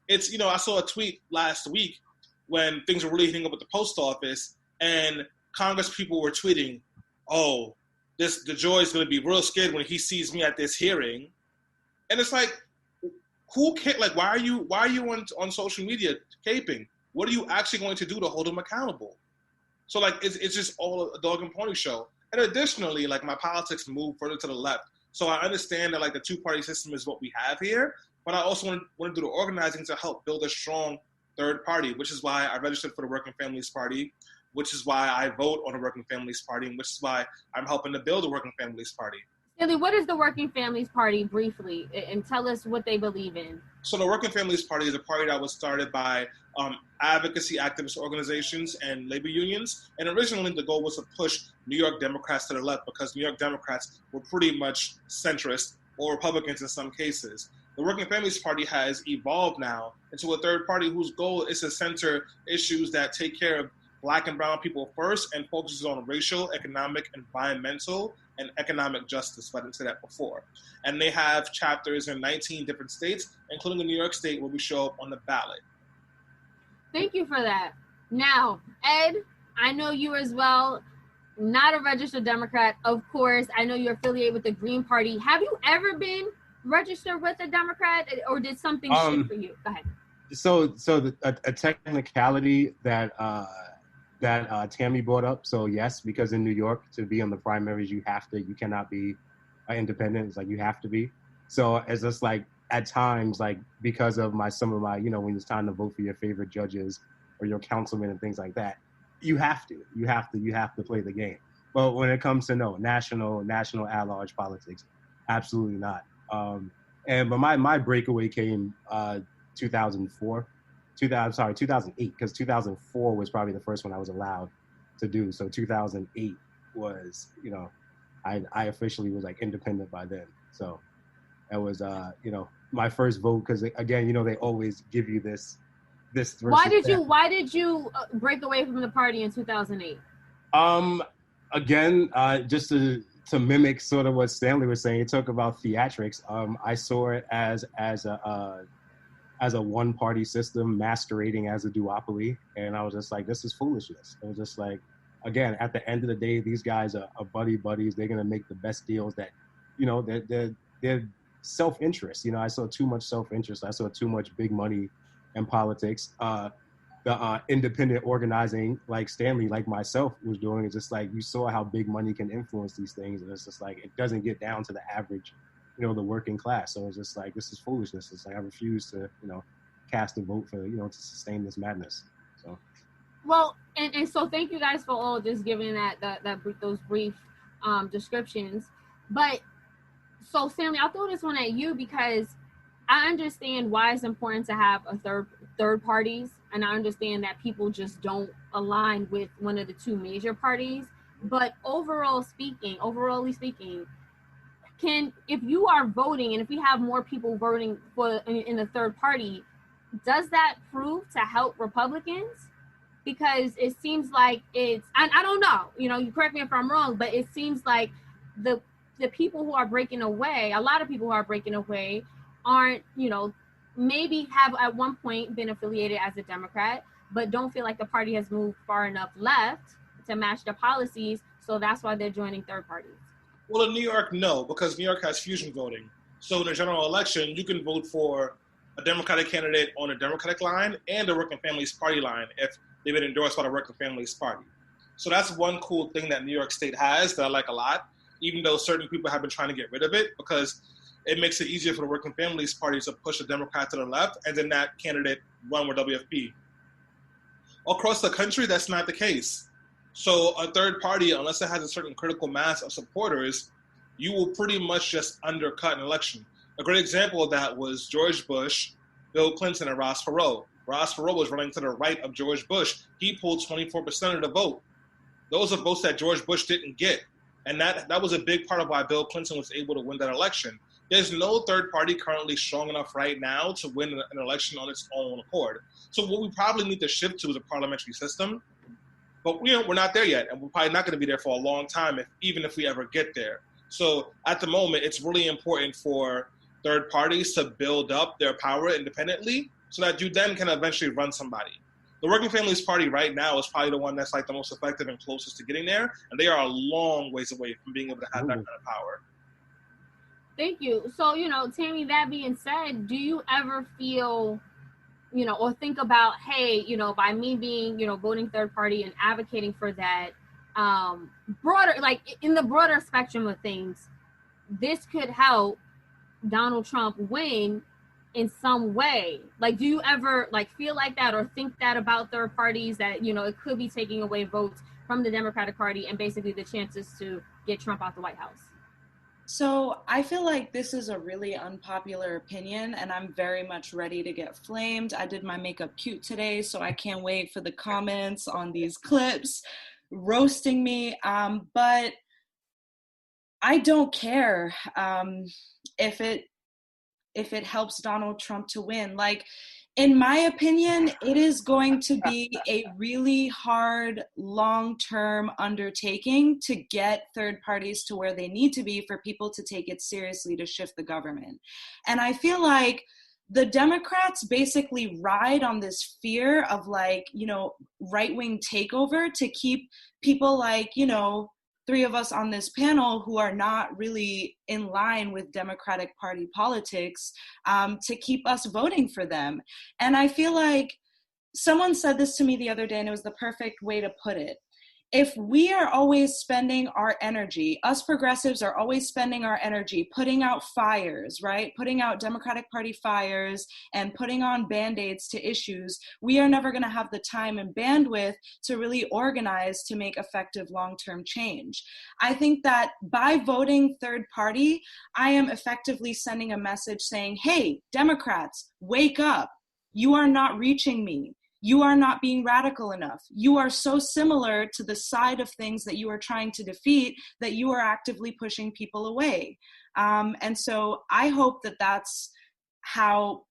It's, you know, I saw a tweet last week when things were really heating up at the post office and Congress people were tweeting, oh, the Joy is going to be real scared when he sees me at this hearing. And it's like, who can, like, why are you on social media caping? What are you actually going to do to hold him accountable? So like, it's just all a dog and pony show. And additionally, like my politics moved further to the left. So I understand that like the two-party system is what we have here, but I also want to do the organizing to help build a strong third party, which is why I registered for the Working Families Party, which is why I vote on the Working Families Party, and which is why I'm helping to build the Working Families Party. Stanley, what is the Working Families Party briefly, and tell us what they believe in? So the Working Families Party is a party that was started by advocacy activist organizations and labor unions. And originally the goal was to push New York Democrats to the left because New York Democrats were pretty much centrist or Republicans in some cases. The Working Families Party has evolved now into a third party whose goal is to center issues that take care of Black and brown people first and focuses on racial, economic, environmental, and economic justice. I didn't say that before. And they have chapters in 19 different states, including the New York State, where we show up on the ballot. Thank you for that. Now, Ed, I know you as well, not a registered Democrat, of course. I know you're affiliated with the Green Party. Have you ever been registered with a Democrat, or did something shift for you? Go ahead. So a technicality that Tammy brought up. So yes, because in New York, to be on the primaries, you cannot be independent. It's like you have to be. So it's just like at times, like because of some of my, you know, when it's time to vote for your favorite judges or your councilmen and things like that, you have to play the game. But when it comes to national at large politics, absolutely not. But my breakaway came 2008, because 2004 was probably the first one I was allowed to do. So 2008 was, you know, I officially was like independent by then. So that was, you know, my first vote, because again, you know, they always give you this this. Why did you break away from the party in 2008? Again, just to mimic sort of what Stanley was saying, he talked about theatrics. I saw it as a one-party system masquerading as a duopoly, and I was just like, this is foolishness. It was just like, again, at the end of the day, these guys are buddies. They're gonna make the best deals that, they're self-interest. I saw too much self-interest. I saw too much big money in politics. The independent organizing, like Stanley, like myself, was doing, is just like, you saw how big money can influence these things, and it's just like, it doesn't get down to the average, the working class. So it's just like, this is foolishness. It's like, I refuse to, cast a vote for, to sustain this madness. So. Well, and so thank you guys for all just giving those brief descriptions. But so Stanley, I'll throw this one at you, because I understand why it's important to have a third parties, and I understand that people just don't align with one of the two major parties. But overall speaking, if you are voting, and if we have more people voting for in a third party, does that prove to help Republicans? Because it seems like I don't know, you correct me if I'm wrong, but it seems like the people who are breaking away, a lot of people who are breaking away aren't, maybe have at one point been affiliated as a Democrat, but don't feel like the party has moved far enough left to match their policies. So that's why they're joining third parties. Well, in New York, no, because New York has fusion voting. So in a general election, you can vote for a Democratic candidate on a Democratic line and a Working Families Party line if they've been endorsed by the Working Families Party. So that's one cool thing that New York State has that I like a lot, even though certain people have been trying to get rid of it, because it makes it easier for the Working Families Party to push a Democrat to the left and then that candidate run with WFP. Across the country, that's not the case. So a third party, unless it has a certain critical mass of supporters, you will pretty much just undercut an election. A great example of that was George Bush, Bill Clinton, and Ross Perot. Ross Perot was running to the right of George Bush. He pulled 24% of the vote. Those are votes that George Bush didn't get. And that was a big part of why Bill Clinton was able to win that election. There's no third party currently strong enough right now to win an election on its own accord. So what we probably need to shift to is a parliamentary system. But we're not there yet, and we're probably not going to be there for a long time, even if we ever get there. So at the moment, it's really important for third parties to build up their power independently so that you then can eventually run somebody. The Working Families Party right now is probably the one that's like the most effective and closest to getting there, and they are a long ways away from being able to have that kind of power. Thank you. So, Tammy, that being said, do you ever feel, or think about, hey, by me being, voting third party and advocating for that, broader, like in the broader spectrum of things, this could help Donald Trump win in some way? Like, do you ever feel like that or think that about third parties, that, it could be taking away votes from the Democratic Party and basically the chances to get Trump out the White House? So I feel like this is a really unpopular opinion, and I'm very much ready to get flamed. I did my makeup cute today, so I can't wait for the comments on these clips roasting me. But I don't care if it helps Donald Trump to win. Like, in my opinion, it is going to be a really hard, long-term undertaking to get third parties to where they need to be for people to take it seriously to shift the government. And I feel like the Democrats basically ride on this fear of right-wing takeover to keep people like, three of us on this panel who are not really in line with Democratic Party politics, to keep us voting for them. And I feel like someone said this to me the other day, and it was the perfect way to put it. If we are always spending our energy, us progressives are always spending our energy putting out fires, right? Putting out Democratic Party fires and putting on Band-Aids to issues, we are never going to have the time and bandwidth to really organize to make effective long-term change. I think that by voting third party, I am effectively sending a message saying, hey, Democrats, wake up. You are not reaching me. You are not being radical enough. You are so similar to the side of things that you are trying to defeat that you are actively pushing people away. And so I hope that that's how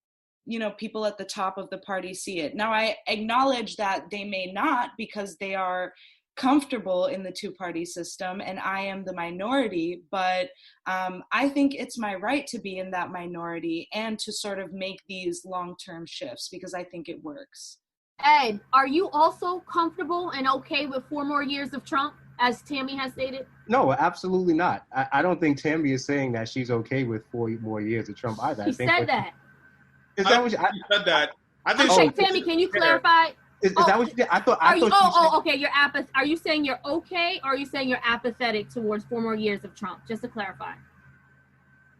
people at the top of the party see it. Now, I acknowledge that they may not, because they are comfortable in the two-party system and I am the minority, but I think it's my right to be in that minority and to sort of make these long-term shifts because I think it works. Ed, are you also comfortable and okay with 4 more years of Trump, as Tammy has stated? No, absolutely not. I don't think Tammy is saying that she's okay with 4 more years of Trump either. She said that. Is that what she said that? I think. Okay, Tammy, can you clarify? Is that what you did? I thought. Okay. You're Are you saying you're okay, or are you saying you're apathetic towards 4 more years of Trump? Just to clarify.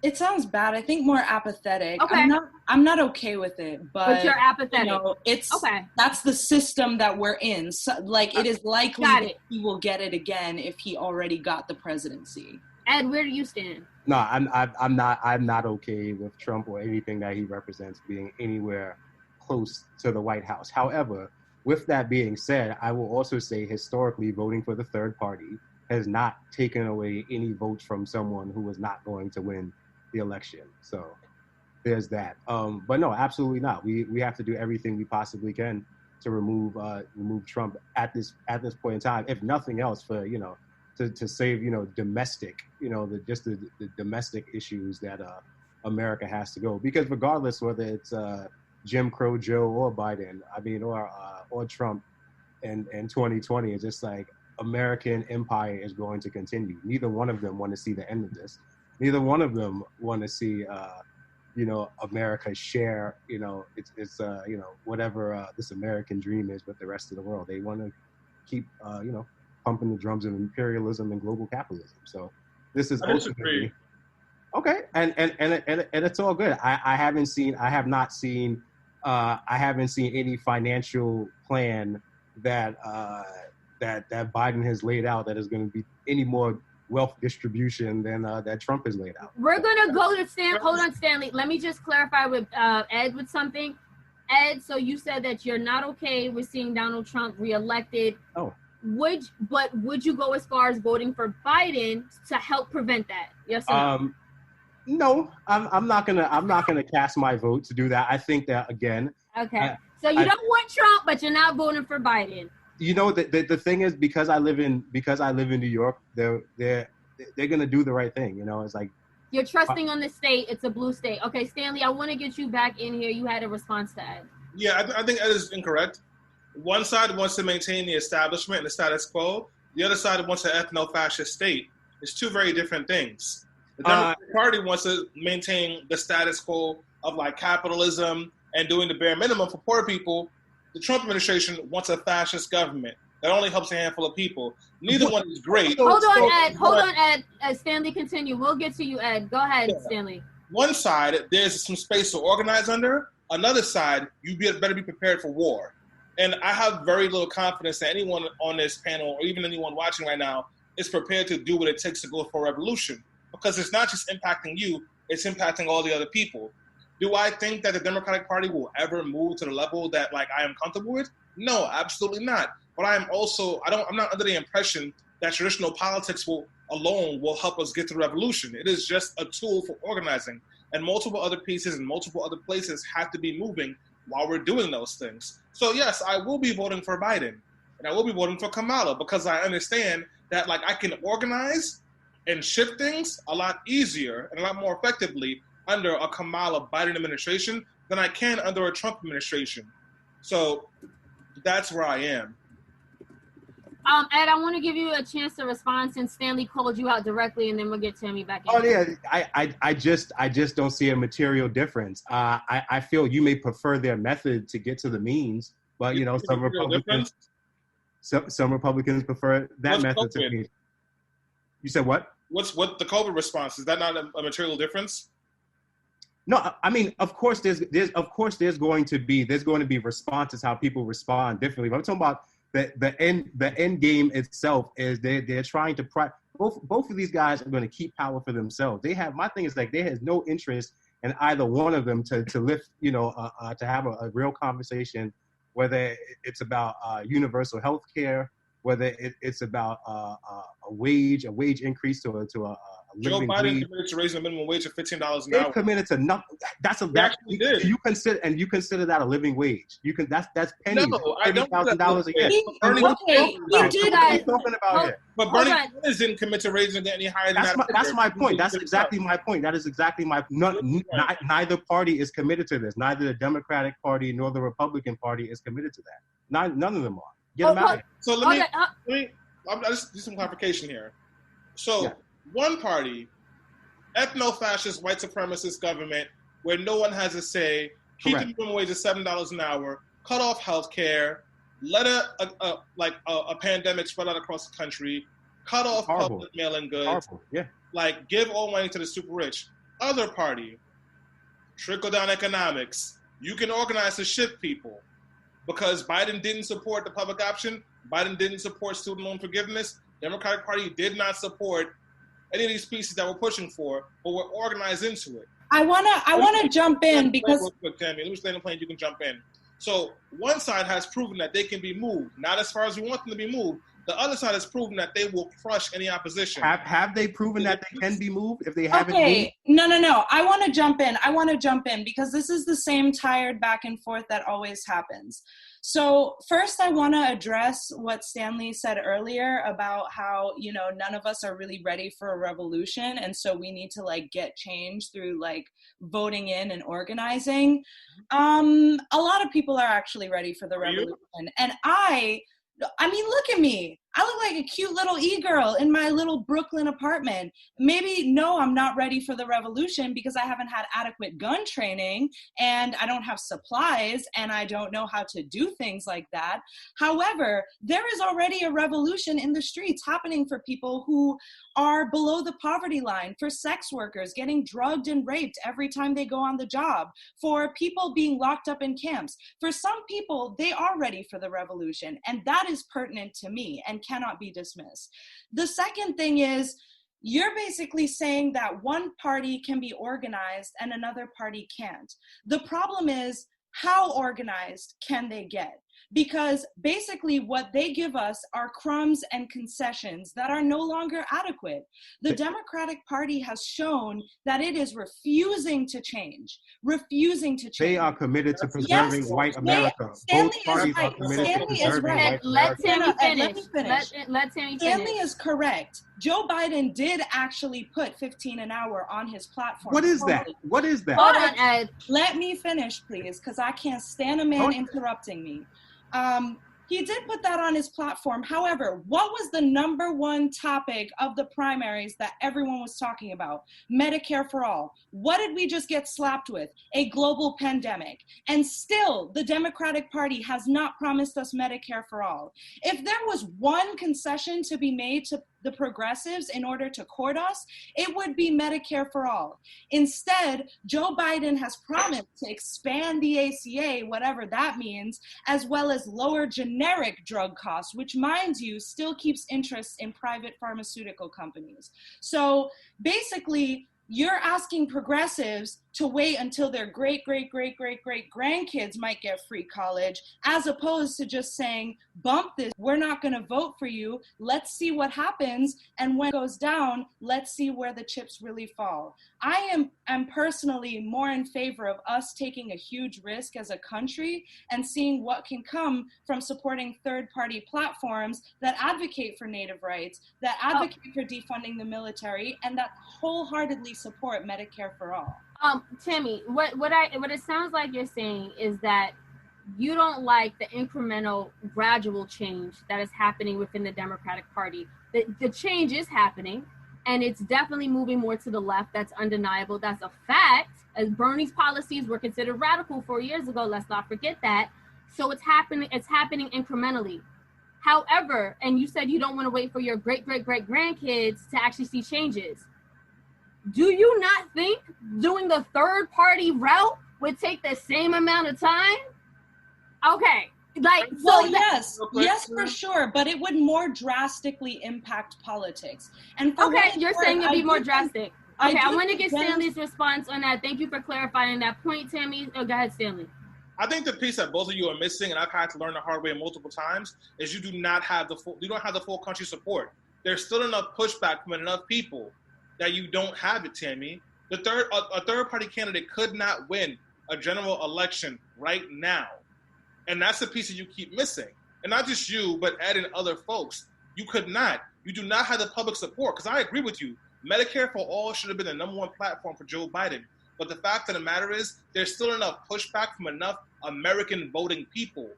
It sounds bad. I think more apathetic. Okay. I'm not okay with it, but you're apathetic. It's okay. That's the system that we're in. So, it is likely that he will get it again if he already got the presidency. Ed, where do you stand? No, I'm not okay with Trump or anything that he represents being anywhere close to the White House. However, with that being said, I will also say historically voting for the third party has not taken away any votes from someone who was not going to win the election. So there's that. But no, absolutely not. We have to do everything we possibly can to remove Trump at this point in time, if nothing else, for to save domestic the domestic issues that America has to go, because regardless whether it's Jim Crow Joe or Biden, or Trump in 2020, it's just like American empire is going to continue. Neither one of them want to see the end of this. Neither one of them want to see America share it's whatever this American dream is with the rest of the world. They want to keep pumping the drums of imperialism and global capitalism. So this is ultimately okay, and it's all good. I haven't seen any financial plan that Biden has laid out that is going to be any more wealth distribution than that Trump has laid out. We're gonna go to Hold on, Stanley. Let me just clarify with Ed with something. Ed, so you said that you're not okay with seeing Donald Trump reelected. Oh. Would you go as far as voting for Biden to help prevent that? Yes or no? No, I'm not gonna cast my vote to do that. I think that again. Okay. So you don't want Trump, but you're not voting for Biden. The thing is, because I live in New York, they're gonna do the right thing. It's like you're trusting on the state. It's a blue state. Okay, Stanley, I want to get you back in here. You had a response to Ed. Yeah, I think Ed is incorrect. One side wants to maintain the establishment and the status quo. The other side wants an ethno-fascist state. It's two very different things. The Democratic Party wants to maintain the status quo of capitalism and doing the bare minimum for poor people. The Trump administration wants a fascist government that only helps a handful of people. Neither one is great. Hold on, Ed. Stanley, continue. We'll get to you, Ed. Go ahead, Stanley. One side, there's some space to organize under. Another side, better be prepared for war. And I have very little confidence that anyone on this panel, or even anyone watching right now, is prepared to do what it takes to go for a revolution. Because it's not just impacting you, it's impacting all the other people. Do I think that the Democratic Party will ever move to the level that I am comfortable with? No, absolutely not. But I'm not under the impression that traditional politics alone will help us get to the revolution. It is just a tool for organizing. And multiple other pieces and multiple other places have to be moving while we're doing those things. So yes, I will be voting for Biden. And I will be voting for Kamala, because I understand that I can organize and shift things a lot easier and a lot more effectively under a Kamala Biden administration than I can under a Trump administration. So that's where I am. Ed, I want to give you a chance to respond since Stanley called you out directly, and then we'll get Tammy back in. Oh yeah, I just don't see a material difference. I feel you may prefer their method to get to the means, but some Republicans prefer that method to me. You said what? What's the COVID response? Is that not a material difference? No, I mean, of course there's going to be responses, how people respond differently. But I'm talking about the end game itself is they're trying to both of these guys are going to keep power for themselves. My thing is they has no interest in either one of them to lift to have a real conversation, whether it's about universal health care, whether it's about a wage increase to a Joe living Biden wage. committed to raising the minimum wage to $15 an They've hour. committed to nothing. Actually did. You consider that a living wage. That's pennies. No, I don't. $30,000 a year. Bernie, What are Okay, you he did talking about here? But Hold Bernie on. Sanders didn't commit to raising it any higher than that. That's my point. That's exactly my point. That is exactly my. Neither party is committed to this. Neither the Democratic Party nor the Republican Party is committed to that. None of them are. Get them out of here. So let me. I'll just do some clarification here. So one party, ethno-fascist, white supremacist government, where no one has a say, keep the minimum wage at $7 an hour, cut off health care, let a pandemic spread out across the country, cut off public mail-in goods, like give all money to the super rich. Other party, trickle-down economics. You can organize to shift people. Because Biden didn't support the public option, Biden didn't support student loan forgiveness, Democratic Party did not support any of these pieces that we're pushing for, but we're organized into it. I wanna jump in because real quick, Tammy, let me stay in the plane, you can jump in. So one side has proven that they can be moved, not as far as we want them to be moved. The other side has proven that they will crush any opposition. Have they proven that they can be moved if they haven't Okay, no. I want to jump in because this is the same tired back and forth that always happens. So first I want to address what Stanley said earlier about how, none of us are really ready for a revolution. And so we need to get change through voting in and organizing. A lot of people are actually ready for the revolution. And I mean, look at me. I look like a cute little e-girl in my little Brooklyn apartment. Maybe, no, I'm not ready for the revolution because I haven't had adequate gun training and I don't have supplies and I don't know how to do things like that. However, there is already a revolution in the streets happening for people who are below the poverty line, for sex workers getting drugged and raped every time they go on the job, for people being locked up in camps. For some people, they are ready for the revolution, and that is pertinent to me and cannot be dismissed. The second thing is, you're basically saying that one party can be organized and another party can't. The problem is, how organized can they get? Because basically what they give us are crumbs and concessions that are no longer adequate. The Democratic Party has shown that it is refusing to change. They are committed to preserving white America. Stanley Both parties are committed to preserving white Let America. Tammy finish. Let Tammy finish. Stanley is correct. Joe Biden did actually put $15 an hour on his platform. What is that? What is that? Hold on, Ed. Let me finish, please, because I can't stand a man interrupting me. He did put that on his platform. However, what was the number one topic of the primaries that everyone was talking about? Medicare for all. What did we just get slapped with? A global pandemic. And still, the Democratic Party has not promised us Medicare for all. If there was one concession to be made to the progressives in order to court us, it would be Medicare for all. Instead, Joe Biden has promised to expand the ACA, whatever that means, as well as lower generic drug costs, which, mind you, still keeps interest in private pharmaceutical companies. So basically, you're asking progressives to wait until their great grandkids might get free college, as opposed to just saying, bump this, we're not going to vote for you, let's see what happens, and when it goes down, let's see where the chips really fall. I am personally more in favor of us taking a huge risk as a country and seeing what can come from supporting third-party platforms that advocate for Native rights, that advocate for defunding the military, and that wholeheartedly support Medicare for all. Tammy, what it sounds like you're saying is that you don't like the incremental, gradual change that is happening within the Democratic Party. The change is happening, and it's definitely moving more to the left. That's undeniable. That's a fact. As Bernie's policies were considered radical 4 years ago, let's not forget that. So it's happening incrementally. However, and you said you don't want to wait for your great grandkids to actually see changes. Do you not think doing the third party route would take the same amount of time? Okay. Yes, for sure, but it would more drastically impact politics. And you're saying it'd be more drastic. Okay, I want to get Stanley's response on that. Thank you for clarifying that point, Tammy. Go ahead, Stanley. I think the piece that both of you are missing, and I've had to learn the hard way multiple times, is you don't have the full country support. There's still enough pushback from enough people that you don't have it, Tammy. A third party candidate could not win a general election right now. And that's the piece that you keep missing. And not just you, but Ed and other folks. You could not. You do not have the public support. Because I agree with you. Medicare for all should have been the number one platform for Joe Biden. But the fact of the matter is, there's still enough pushback from enough American voting people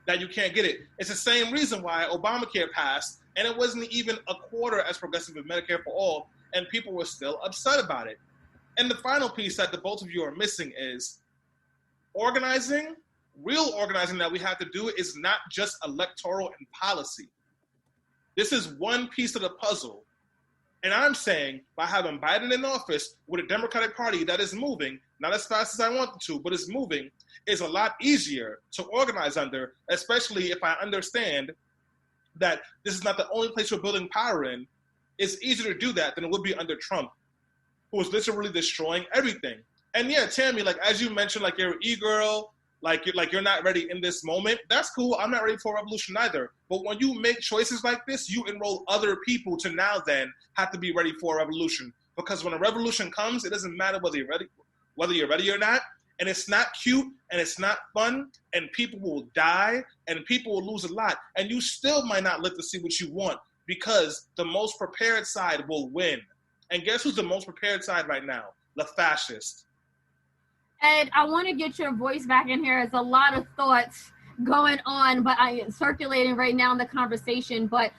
that you can't get it. It's the same reason why Obamacare passed, and it wasn't even a quarter as progressive as Medicare for all, and people were still upset about it. And the final piece that the both of you are missing is organizing. Real organizing that we have to do is not just electoral and policy. This is one piece of the puzzle. And I'm saying by having Biden in office with a Democratic Party that is moving, not as fast as I want it to, but is moving, is a lot easier to organize under, especially if I understand that this is not the only place we're building power in. It's easier to do that than it would be under Trump, who was literally destroying everything. And yeah, Tammy, like as you mentioned, like you're an e-girl, like you're not ready in this moment. That's cool. I'm not ready for a revolution either. But when you make choices like this, you enroll other people to now then have to be ready for a revolution. Because when a revolution comes, it doesn't matter whether you're ready or not. And it's not cute and it's not fun. And people will die and people will lose a lot. And you still might not live to see what you want because the most prepared side will win. And guess who's the most prepared side right now? The fascists. Ed, I want to get your voice back in here. There's a lot of thoughts going on, but circulating right now in the conversation. But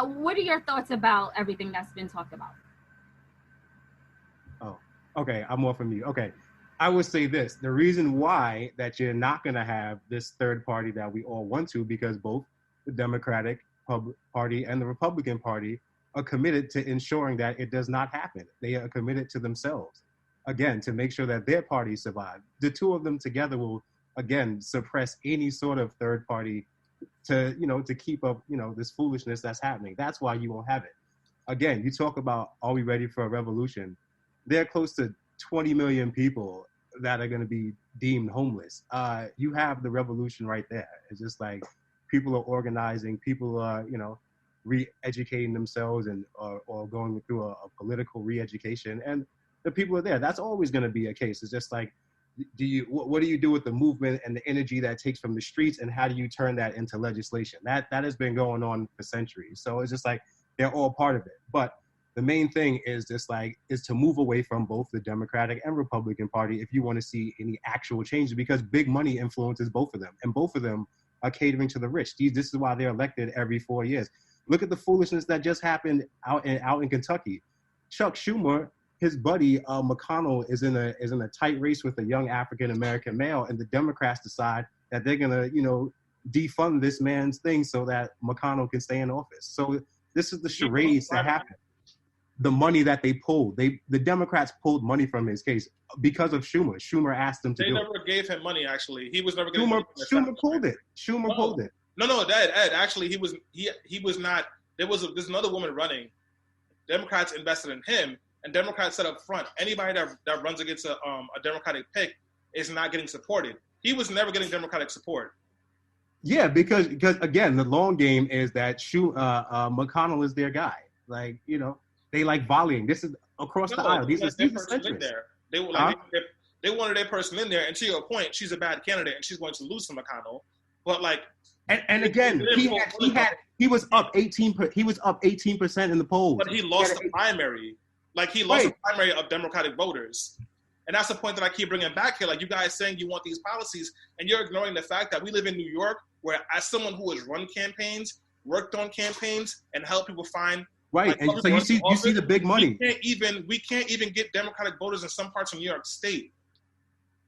what are your thoughts about everything that's been talked about? Oh, okay. I'm more from you. Okay. I would say this. The reason why that you're not going to have this third party that we all want to, because both the Democratic Party and the Republican Party are committed to ensuring that it does not happen. They are committed to themselves. Again, to make sure that their parties survive. The two of them together will, again, suppress any sort of third party to keep up, this foolishness that's happening. That's why you won't have it. Again, you talk about, are we ready for a revolution? There are close to 20 million people that are going to be deemed homeless. You have the revolution right there. It's just like people are organizing, people are, re-educating themselves and or going through a political re-education. And the people are there. That's always going to be a case. It's just like, what do you do with the movement and the energy that takes from the streets, and how do you turn that into legislation? That has been going on for centuries. So it's just like they're all part of it. But the main thing is to move away from both the Democratic and Republican Party if you want to see any actual changes, because big money influences both of them, and both of them are catering to the rich. This is why they're elected every 4 years. Look at the foolishness that just happened out in Kentucky. Chuck Schumer, his buddy McConnell is in a tight race with a young African American male, and the Democrats decide that they're gonna defund this man's thing so that McConnell can stay in office. So this is the charades that happen. The money that they pulled, the Democrats pulled money from his case because of Schumer. Schumer asked them to do it. They never gave him money. Actually, he was never going to. Schumer pulled it. Schumer pulled it. No, Ed. Actually, he was not. There's another woman running. Democrats invested in him. And Democrats said up front, anybody that runs against a Democratic pick is not getting supported. He was never getting Democratic support. Yeah, because again, the long game is that McConnell is their guy. Like, they like volleying. This is across the aisle. These are centrists. They wanted their person in there. And to your point, she's a bad candidate and she's going to lose to McConnell. But like, and again, he was up 18%. He was up 18% in the polls. But he lost the primary. Like, he lost the primary of Democratic voters. And that's the point that I keep bringing back here. Like, you guys saying you want these policies, and you're ignoring the fact that we live in New York, where as someone who has run campaigns, worked on campaigns, and helped people find and so you see the big money. We can't even get Democratic voters in some parts of New York State.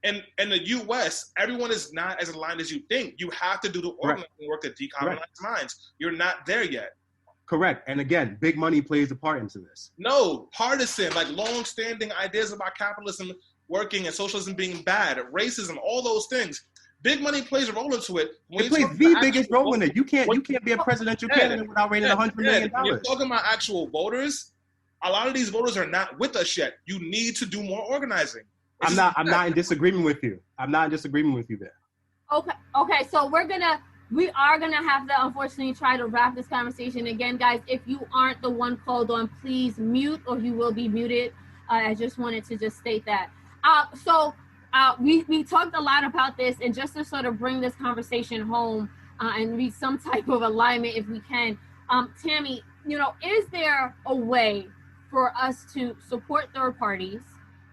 And in the U.S., everyone is not as aligned as you think. You have to do the organizing work to decolonize minds. You're not there yet. Correct. And again, big money plays a part into this. No, partisan, like long-standing ideas about capitalism working and socialism being bad, racism, all those things. Big money plays a role into it. It plays the biggest role in it. You can't be a presidential candidate without raising $100 million. When you're talking about actual voters, a lot of these voters are not with us yet. You need to do more organizing. I'm not in disagreement with you. I'm not in disagreement with you there. Okay. So we're gonna we are going to have to unfortunately try to wrap this conversation. Again, guys, if you aren't the one called on, please mute or you will be muted. I just wanted to just state that. We talked a lot about this, and just to sort of bring this conversation home and reach some type of alignment if we can, Tammy, is there a way for us to support third parties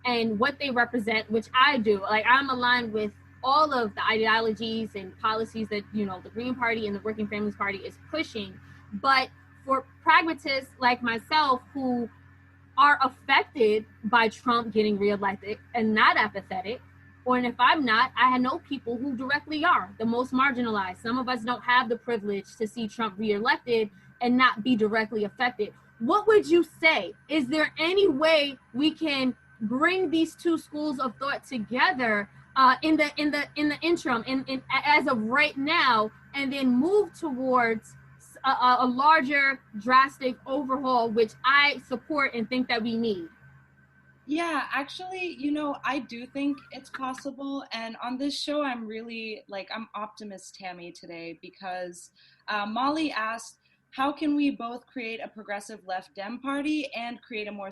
and what they represent, which I do? Like, I'm aligned with all of the ideologies and policies that, the Green Party and the Working Families Party is pushing. But for pragmatists like myself who are affected by Trump getting reelected and not apathetic, or if I'm not, I know people who directly are the most marginalized. Some of us don't have the privilege to see Trump reelected and not be directly affected. What would you say? Is there any way we can bring these two schools of thought together in the interim, in as of right now, and then move towards a larger, drastic overhaul, which I support and think that we need? Yeah, actually, I do think it's possible. And on this show, I'm really I'm optimist Tammy today because Molly asked, how can we both create a progressive left Dem party and create a more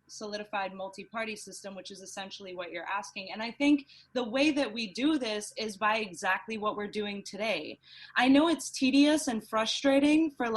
solidified multi-party system, which is essentially what you're asking. And I think the way that we do this is by exactly what we're doing today. I know it's tedious and frustrating for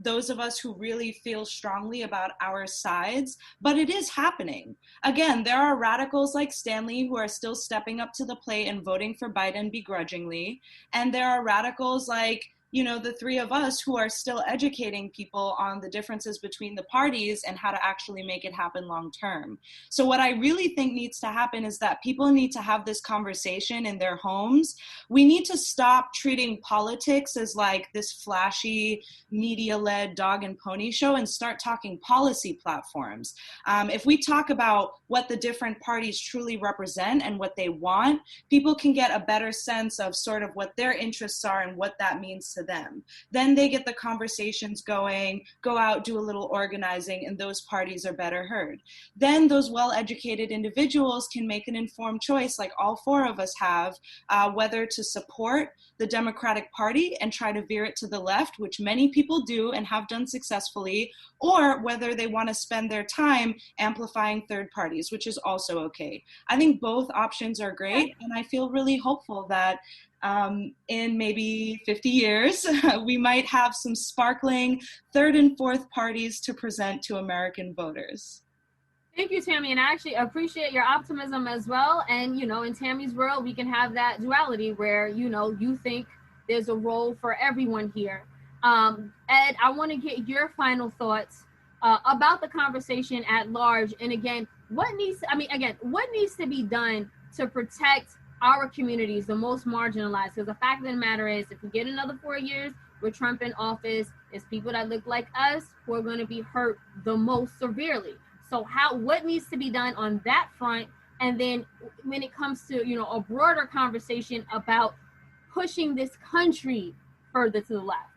those of us who really feel strongly about our sides, but it is happening. Again, there are radicals like Stanley who are still stepping up to the plate and voting for Biden begrudgingly. And there are radicals like the three of us who are still educating people on the differences between the parties and how to actually make it happen long term. So what I really think needs to happen is that people need to have this conversation in their homes. We need to stop treating politics as this flashy media-led dog and pony show and start talking policy platforms. If we talk about what the different parties truly represent and what they want, people can get a better sense of sort of what their interests are and what that means to them. Then they get the conversations going, go out, do a little organizing, and those parties are better heard. Then those well-educated individuals can make an informed choice, like all four of us have, whether to support the Democratic Party and try to veer it to the left, which many people do and have done successfully, or whether they want to spend their time amplifying third parties, which is also okay. I think both options are great, and I feel really hopeful that in maybe 50 years, we might have some sparkling third and fourth parties to present to American voters. Thank you, Tammy, and I actually appreciate your optimism as well. And, in Tammy's world, we can have that duality where, you think there's a role for everyone here. Ed, I want to get your final thoughts about the conversation at large. And again, what needs to be done to protect our communities, the most marginalized? Because the fact of the matter is, if we get another 4 years with Trump in office, it's people that look like us who are going to be hurt the most severely. So what needs to be done on that front? And then when it comes to, a broader conversation about pushing this country further to the left?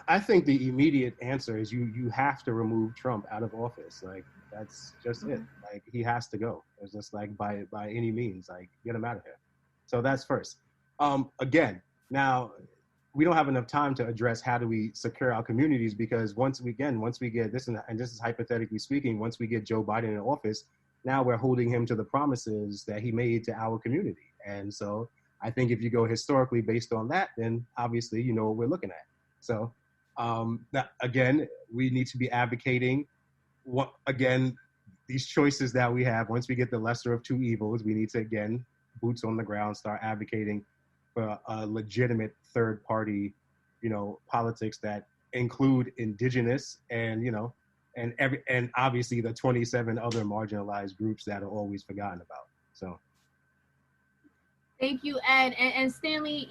I think the immediate answer is you have to remove Trump out of office. That's just it. He has to go. It's just by any means, get him out of here. So that's first. Again, now we don't have enough time to address how do we secure our communities, because once we get this, and this is hypothetically speaking, once we get Joe Biden in office, now we're holding him to the promises that he made to our community. And so I think if you go historically based on that, then obviously you know what we're looking at. So again, we need to be advocating these choices that we have. Once we get the lesser of two evils, we need to, again, boots on the ground, start advocating for a legitimate third party, politics that include indigenous and obviously the 27 other marginalized groups that are always forgotten about. So. Thank you, Ed. And Stanley,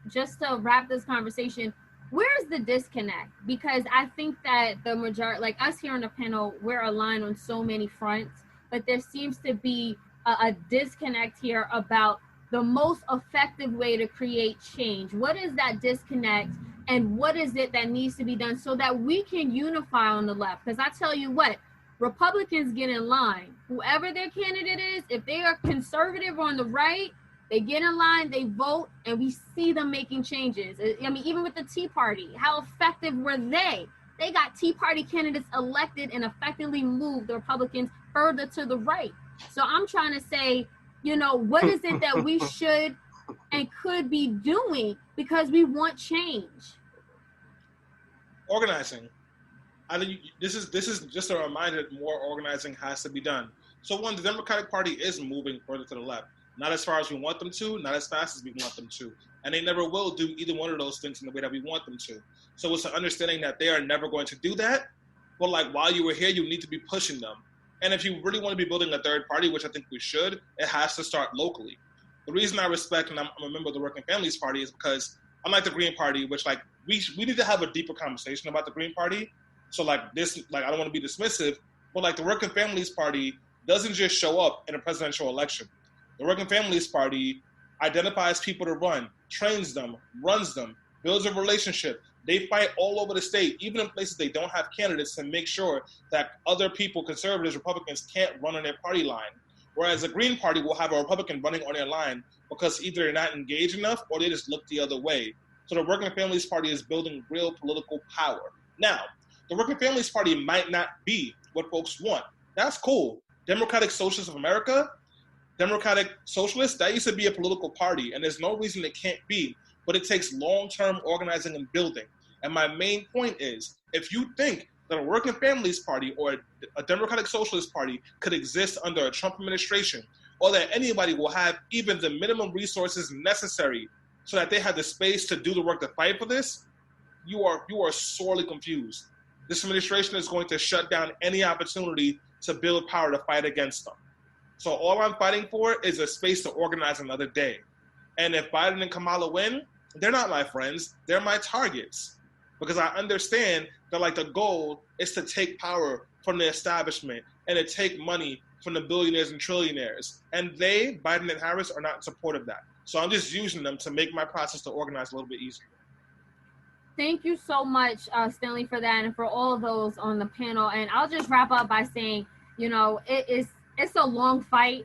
just to wrap this conversation, where's the disconnect? Because I think that the majority, like us here on the panel, we're aligned on so many fronts, but there seems to be a disconnect here about the most effective way to create change. What is that disconnect, and what is it that needs to be done so that we can unify on the left? Because I tell you what, Republicans get in line. Whoever their candidate is, if they are conservative on the right, They get in line, they vote, and we see them making changes. I mean, even with the Tea Party, how effective were they? They got Tea Party candidates elected and effectively moved the Republicans further to the right. So I'm trying to say, what is it that we should and could be doing because we want change? Organizing. I think this is just a reminder that more organizing has to be done. So one, the Democratic Party is moving further to the left. Not as far as we want them to, not as fast as we want them to. And they never will do either one of those things in the way that we want them to. So it's an understanding that they are never going to do that. But like while you were here, you need to be pushing them. And if you really want to be building a third party, which I think we should, it has to start locally. The reason I respect and I'm a member of the Working Families Party is because unlike the Green Party, which like we need to have a deeper conversation about the Green Party. So like this, like I don't want to be dismissive, but like the Working Families Party doesn't just show up in a presidential election. The Working Families Party identifies people to run, trains them, runs them, builds a relationship. They fight all over the state, even in places they don't have candidates, to make sure that other people, conservatives, Republicans, can't run on their party line. Whereas the Green Party will have a Republican running on their line because either they're not engaged enough or they just look the other way. So the Working Families Party is building real political power. Now, the Working Families Party might not be what folks want. That's cool. Democratic Socialists of America, Democratic Socialists, that used to be a political party, and there's no reason it can't be, but it takes long-term organizing and building. And my main point is, if you think that a Working Families Party or a Democratic Socialist Party could exist under a Trump administration, or that anybody will have even the minimum resources necessary so that they have the space to do the work to fight for this, you are sorely confused. This administration is going to shut down any opportunity to build power to fight against them. So all I'm fighting for is a space to organize another day. And if Biden and Kamala win, they're not my friends, they're my targets. Because I understand that like the goal is to take power from the establishment and to take money from the billionaires and trillionaires. And they, Biden and Harris, are not in support of that. So I'm just using them to make my process to organize a little bit easier. Thank you so much, Stanley, for that and for all of those on the panel. And I'll just wrap up by saying, it's a long fight.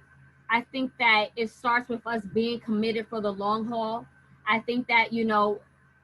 I think that it starts with us being committed for the long haul. I think that,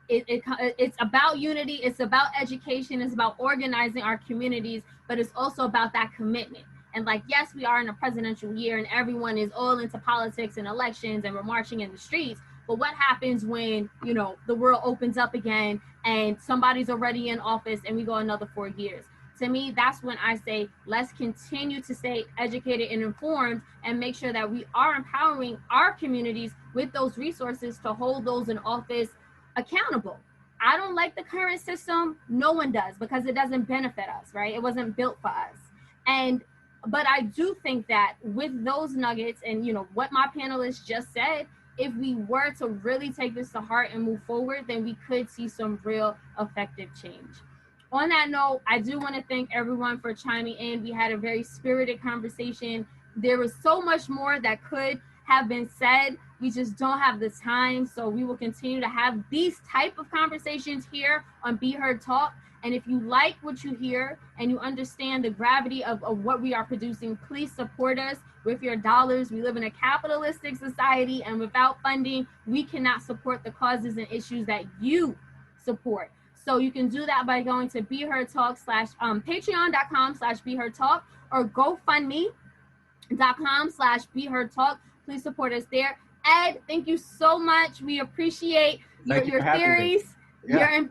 it's about unity. It's about education. It's about organizing our communities, but it's also about that commitment. And like, yes, we are in a presidential year and everyone is all into politics and elections and we're marching in the streets. But what happens when, the world opens up again and somebody's already in office and we go another 4 years? To me, that's when I say, let's continue to stay educated and informed and make sure that we are empowering our communities with those resources to hold those in office accountable. I don't like the current system. No one does, because it doesn't benefit us, right? It wasn't built for us. But I do think that with those nuggets and, what my panelists just said, if we were to really take this to heart and move forward, then we could see some real effective change. On that note, I do want to thank everyone for chiming in. We had a very spirited conversation. There was so much more that could have been said. We just don't have the time. So we will continue to have these type of conversations here on Be Heard Talk. And if you like what you hear and you understand the gravity of what we are producing, please support us with your dollars. We live in a capitalistic society, and without funding, we cannot support the causes and issues that you support. So you can do that by going to BeHeardTalk patreon.com/BeHeardTalk or GoFundMe.com/BeHeardTalk. Please support us there. Ed, thank you so much. We appreciate your theories.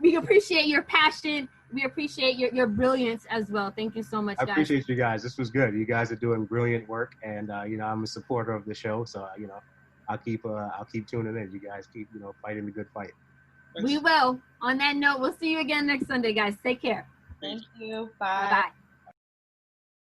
We appreciate your passion. We appreciate your brilliance as well. Thank you so much, guys. I appreciate you guys. This was good. You guys are doing brilliant work, and I'm a supporter of the show. So I'll keep tuning in. You guys keep fighting the good fight. We will. On that note, we'll see you again next Sunday, guys. Take care. Thank you. Bye. Bye.